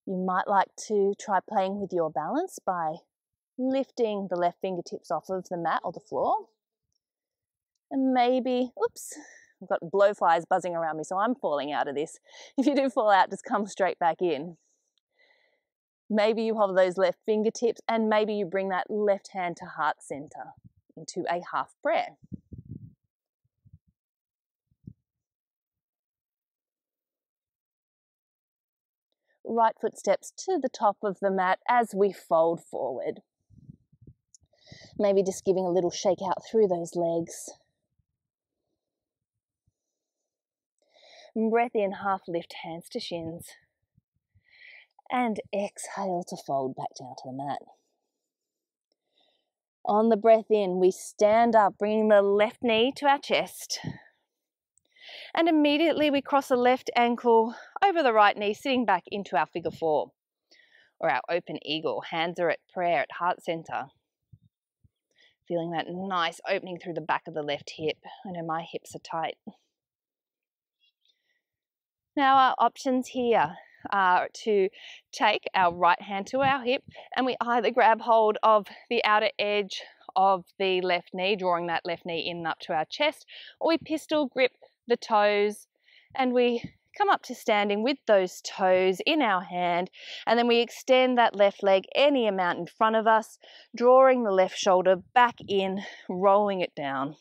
You might like to try playing with your balance by lifting the left fingertips off of the mat or the floor. And maybe, oops, I've got blowflies buzzing around me, so I'm falling out of this. If you do fall out, just come straight back in. Maybe you hold those left fingertips and maybe you bring that left hand to heart center into a half prayer. Right foot steps to the top of the mat as we fold forward. Maybe just giving a little shake out through those legs. Breath in, half lift hands to shins. And exhale to fold back down to the mat. On the breath in, we stand up, bringing the left knee to our chest. And immediately we cross the left ankle over the right knee, sitting back into our figure four or our open eagle. Hands are at prayer at heart center. Feeling that nice opening through the back of the left hip. I know my hips are tight. Now our options here. to take our right hand to our hip, and we either grab hold of the outer edge of the left knee, drawing that left knee in up to our chest, or we pistol grip the toes and we come up to standing with those toes in our hand, and then we extend that left leg any amount in front of us, drawing the left shoulder back in, rolling it down.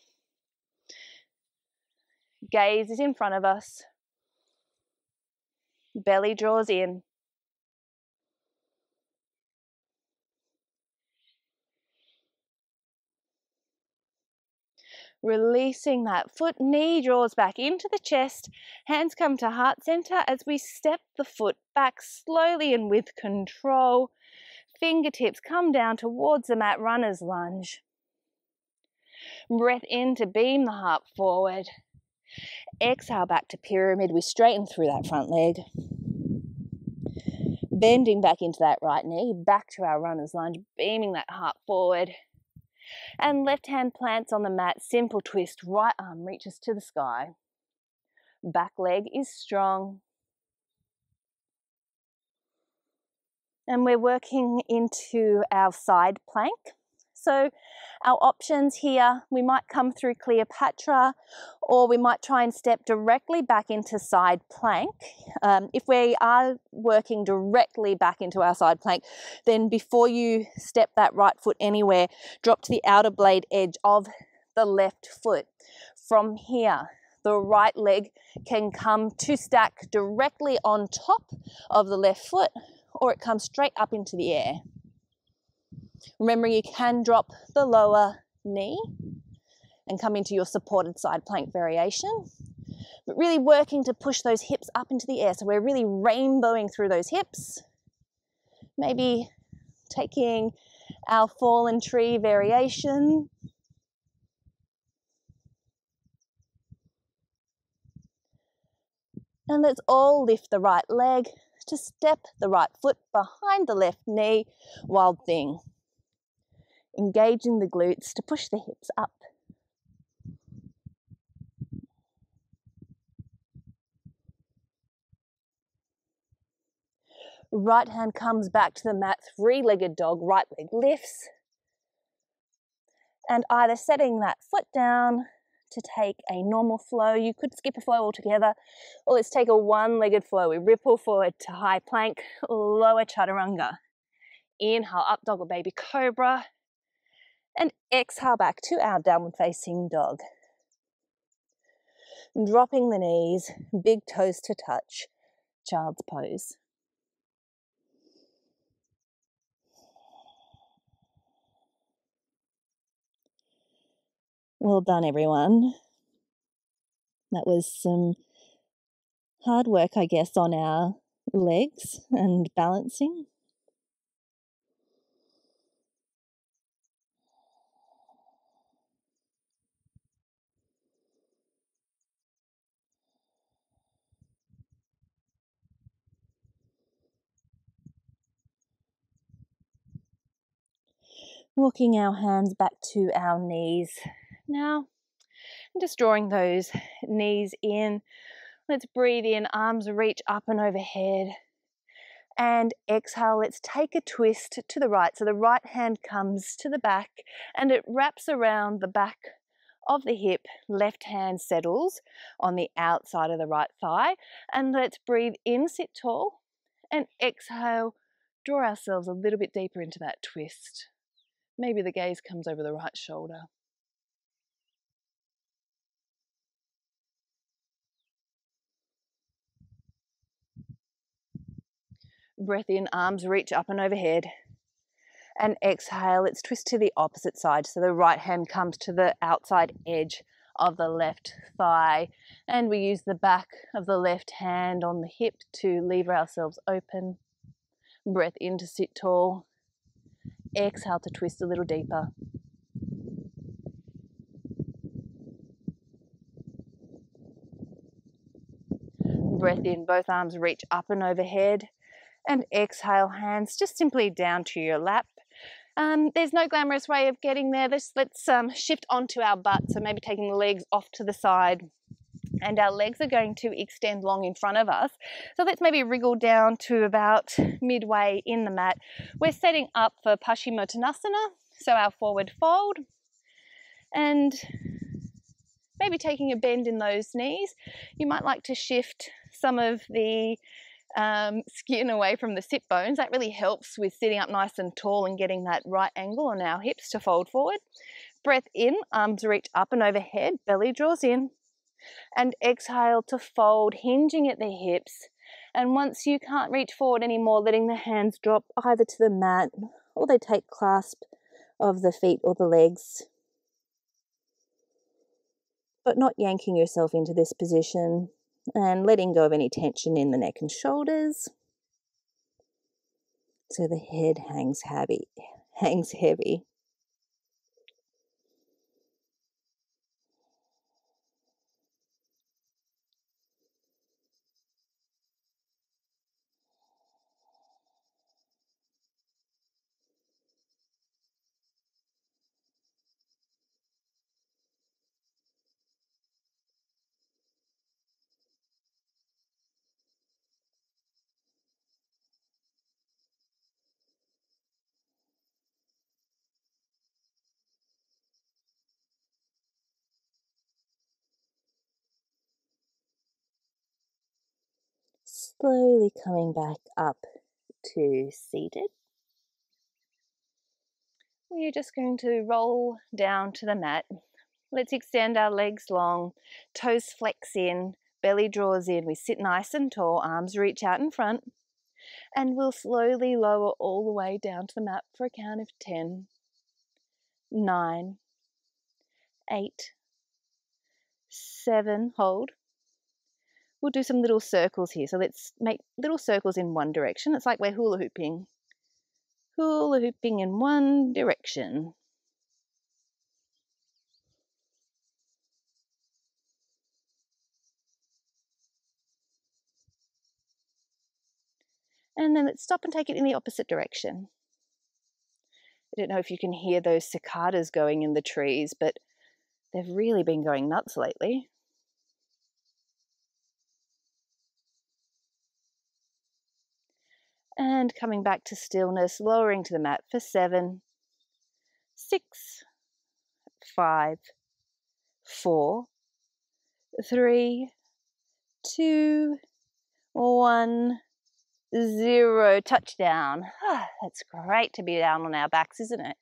Gaze is in front of us. Belly draws in. Releasing that foot, knee draws back into the chest, hands come to heart center as we step the foot back slowly and with control. Fingertips come down towards the mat, runner's lunge. Breath in to beam the heart forward. Exhale back to pyramid. We straighten through that front leg. Bending back into that right knee, back to our runner's lunge, beaming that heart forward. And left hand plants on the mat, simple twist, right arm reaches to the sky. Back leg is strong. And we're working into our side plank. So our options here, we might come through Cleopatra, or we might try and step directly back into side plank. If we are working directly back into our side plank, then before you step that right foot anywhere, drop to the outer blade edge of the left foot. From here, the right leg can come to stack directly on top of the left foot, or it comes straight up into the air. Remember, you can drop the lower knee and come into your supported side plank variation, but really working to push those hips up into the air. So we're really rainbowing through those hips. Maybe taking our fallen tree variation. And let's all lift the right leg to step the right foot behind the left knee, wild thing. Engaging the glutes to push the hips up. Right hand comes back to the mat, three-legged dog, right leg lifts. And either setting that foot down to take a normal flow, you could skip a flow altogether, or let's take a one-legged flow. We ripple forward to high plank, lower chaturanga. Inhale, up dog or baby cobra. And exhale back to our downward facing dog. Dropping the knees, big toes to touch, child's pose. Well done, everyone. That was some hard work, I guess, on our legs and balancing. Walking our hands back to our knees. Now, I'm just drawing those knees in. Let's breathe in, arms reach up and overhead. And exhale, let's take a twist to the right. So the right hand comes to the back and it wraps around the back of the hip. Left hand settles on the outside of the right thigh. And let's breathe in, sit tall. And exhale, draw ourselves a little bit deeper into that twist. Maybe the gaze comes over the right shoulder. Breath in, arms reach up and overhead. And exhale, let's twist to the opposite side. So the right hand comes to the outside edge of the left thigh. And we use the back of the left hand on the hip to lever ourselves open. Breath in to sit tall. Exhale to twist a little deeper. Breath in, both arms reach up and overhead. And exhale, hands just simply down to your lap. There's no glamorous way of getting there. Let's shift onto our butt. So maybe taking the legs off to the side and our legs are going to extend long in front of us. So let's maybe wriggle down to about midway in the mat. We're setting up for Pashimotonasana, so our forward fold, and maybe taking a bend in those knees. You might like to shift some of the skin away from the sit bones. That really helps with sitting up nice and tall and getting that right angle on our hips to fold forward. Breath in, arms reach up and overhead, belly draws in, and exhale to fold, hinging at the hips. And once you can't reach forward anymore, letting the hands drop either to the mat or they take clasp of the feet or the legs, but not yanking yourself into this position, and letting go of any tension in the neck and shoulders. So the head hangs heavy. Slowly coming back up to seated. We're just going to roll down to the mat. Let's extend our legs long, toes flex in, belly draws in. We sit nice and tall, arms reach out in front, and we'll slowly lower all the way down to the mat for a count of 10, 9, 8, 7, hold. We'll do some little circles here. So let's make little circles in one direction. It's like we're hula hooping. Hula hooping in one direction. And then let's stop and take it in the opposite direction. I don't know if you can hear those cicadas going in the trees, but they've really been going nuts lately. And coming back to stillness, lowering to the mat for 7, 6, 5, 4, 3, 2, 1, 0. Touchdown. That's great to be down on our backs, isn't it?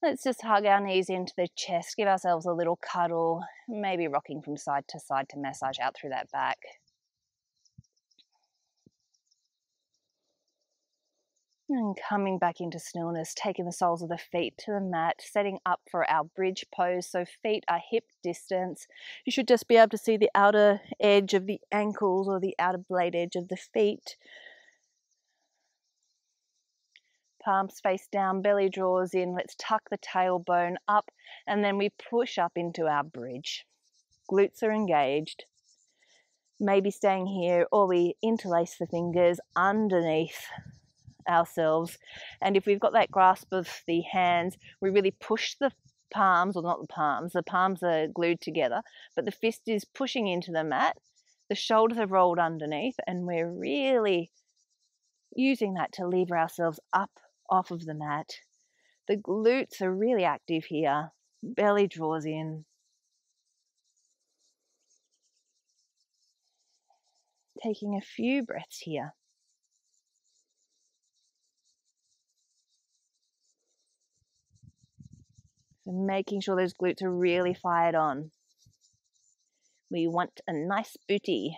Let's just hug our knees into the chest, give ourselves a little cuddle, maybe rocking from side to massage out through that back. And coming back into stillness, taking the soles of the feet to the mat, setting up for our bridge pose. So feet are hip distance. You should just be able to see the outer edge of the ankles or the outer blade edge of the feet. Palms face down, belly draws in. Let's tuck the tailbone up, and then we push up into our bridge. Glutes are engaged. Maybe staying here, or we interlace the fingers underneath ourselves, and if we've got that grasp of the hands, we really push the palms, or not the palms are glued together, but the fist is pushing into the mat, the shoulders are rolled underneath, and we're really using that to lever ourselves up off of the mat. The glutes are really active here, belly draws in. Taking a few breaths here. So making sure those glutes are really fired on. We want a nice booty.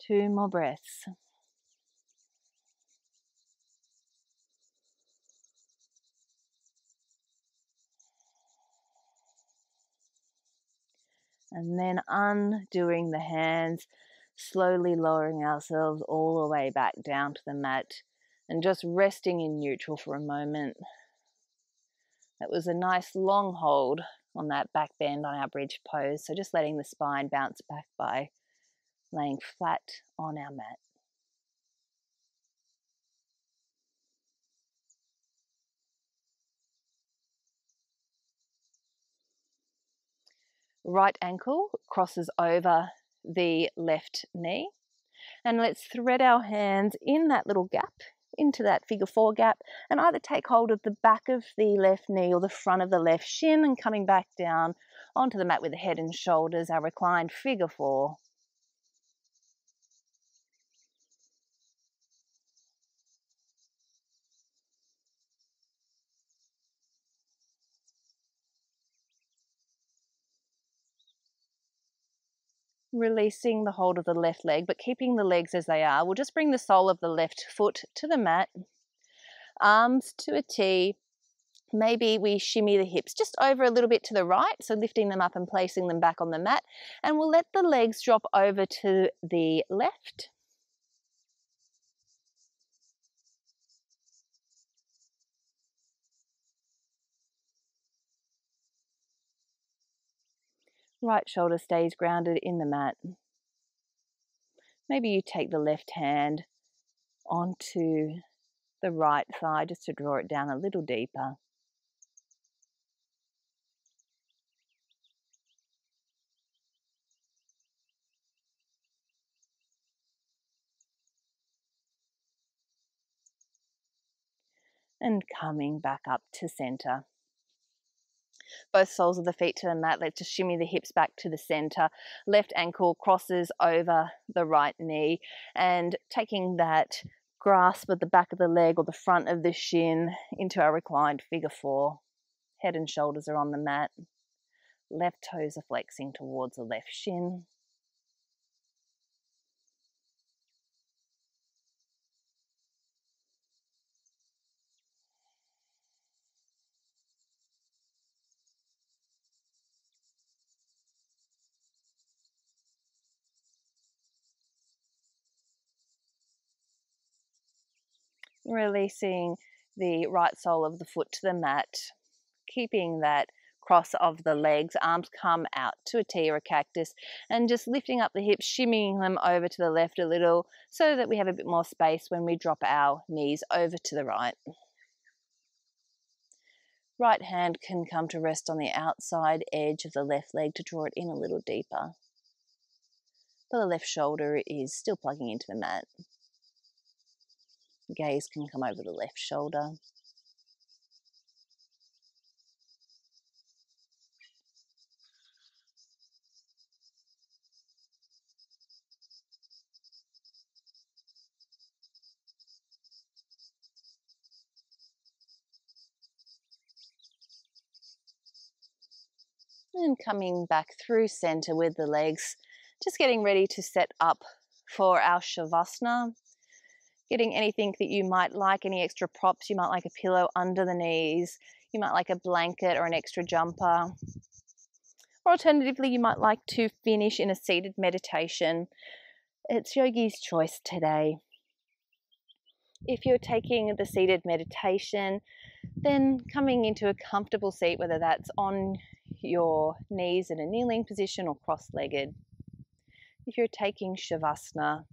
Two more breaths. And then undoing the hands, slowly lowering ourselves all the way back down to the mat and just resting in neutral for a moment. That was a nice long hold on that back bend on our bridge pose. So just letting the spine bounce back by laying flat on our mat. right ankle crosses over the left knee. And let's thread our hands in that little gap, into that figure 4 gap, and either take hold of the back of the left knee or the front of the left shin and coming back down onto the mat with the head and shoulders, our reclined figure 4. Releasing the hold of the left leg, but keeping the legs as they are. We'll just bring the sole of the left foot to the mat, arms to a T. Maybe we shimmy the hips just over a little bit to the right, so lifting them up and placing them back on the mat. And we'll let the legs drop over to the left. Right shoulder stays grounded in the mat. Maybe you take the left hand onto the right thigh just to draw it down a little deeper. And coming back up to center. Both soles of the feet to the mat. Let's just shimmy the hips back to the center. Left ankle crosses over the right knee, and taking that grasp of the back of the leg or the front of the shin into our reclined figure 4. Head and shoulders are on the mat. Left toes are flexing towards the left shin. Releasing the right sole of the foot to the mat, keeping that cross of the legs, arms come out to a T or a cactus, and just lifting up the hips, shimmying them over to the left a little so that we have a bit more space when we drop our knees over to the right. Right hand can come to rest on the outside edge of the left leg to draw it in a little deeper. But the left shoulder is still plugging into the mat. Gaze can come over the left shoulder. And coming back through center with the legs, just getting ready to set up for our Shavasana. Getting anything that you might like, any extra props. You might like a pillow under the knees. You might like a blanket or an extra jumper. Or alternatively, you might like to finish in a seated meditation. It's Yogi's choice today. If you're taking the seated meditation, then coming into a comfortable seat, whether that's on your knees in a kneeling position or cross-legged. If you're taking Shavasana,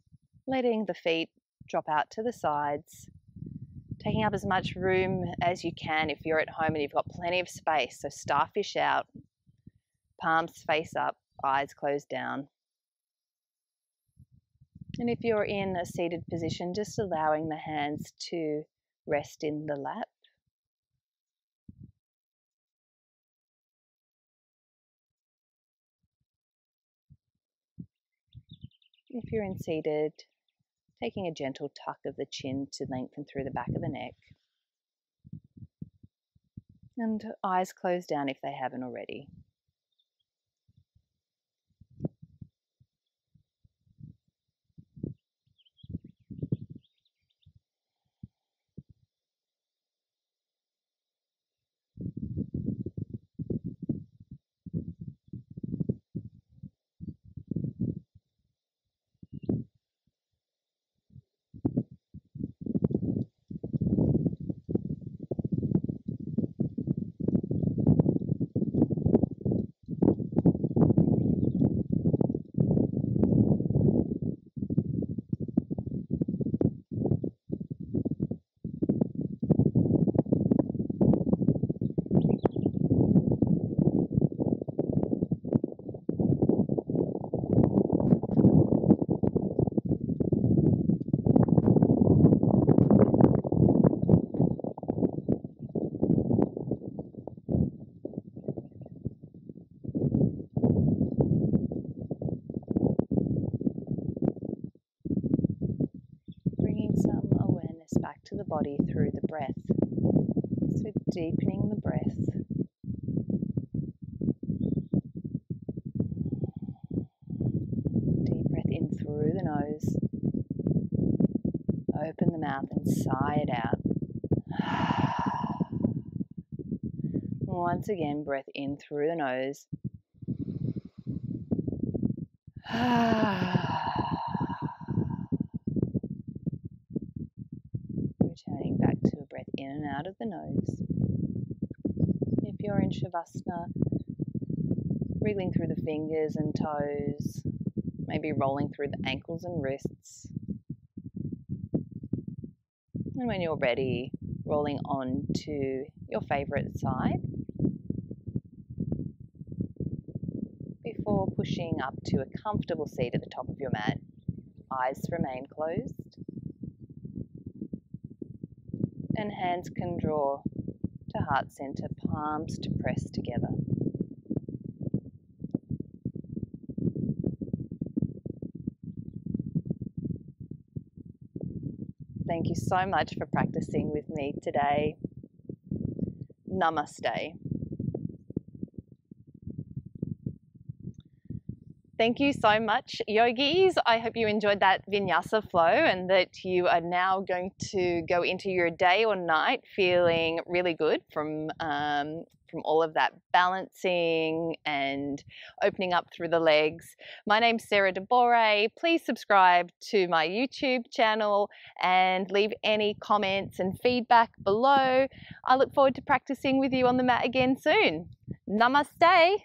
letting the feet drop out to the sides, taking up as much room as you can if you're at home and you've got plenty of space. So starfish out, palms face up, eyes closed down. And if you're in a seated position, just allowing the hands to rest in the lap. If you're in seated, taking a gentle tuck of the chin to lengthen through the back of the neck. And eyes closed down if they haven't already. back to the body through the breath. So deepening the breath. Deep breath in through the nose. Open the mouth and sigh it out. Once again, breath in through the nose. Returning back to a breath in and out of the nose. If you're in Shavasana, wriggling through the fingers and toes, maybe rolling through the ankles and wrists. And when you're ready, rolling on to your favorite side before pushing up to a comfortable seat at the top of your mat. Eyes remain closed and hands can draw to heart center, palms to press together. Thank you so much for practicing with me today. Namaste. Thank you so much, yogis. I hope you enjoyed that Vinyasa flow and that you are now going to go into your day or night feeling really good from all of that balancing and opening up through the legs. My name's Sarah DeBorre. Please subscribe to my YouTube channel and leave any comments and feedback below. I look forward to practicing with you on the mat again soon. Namaste.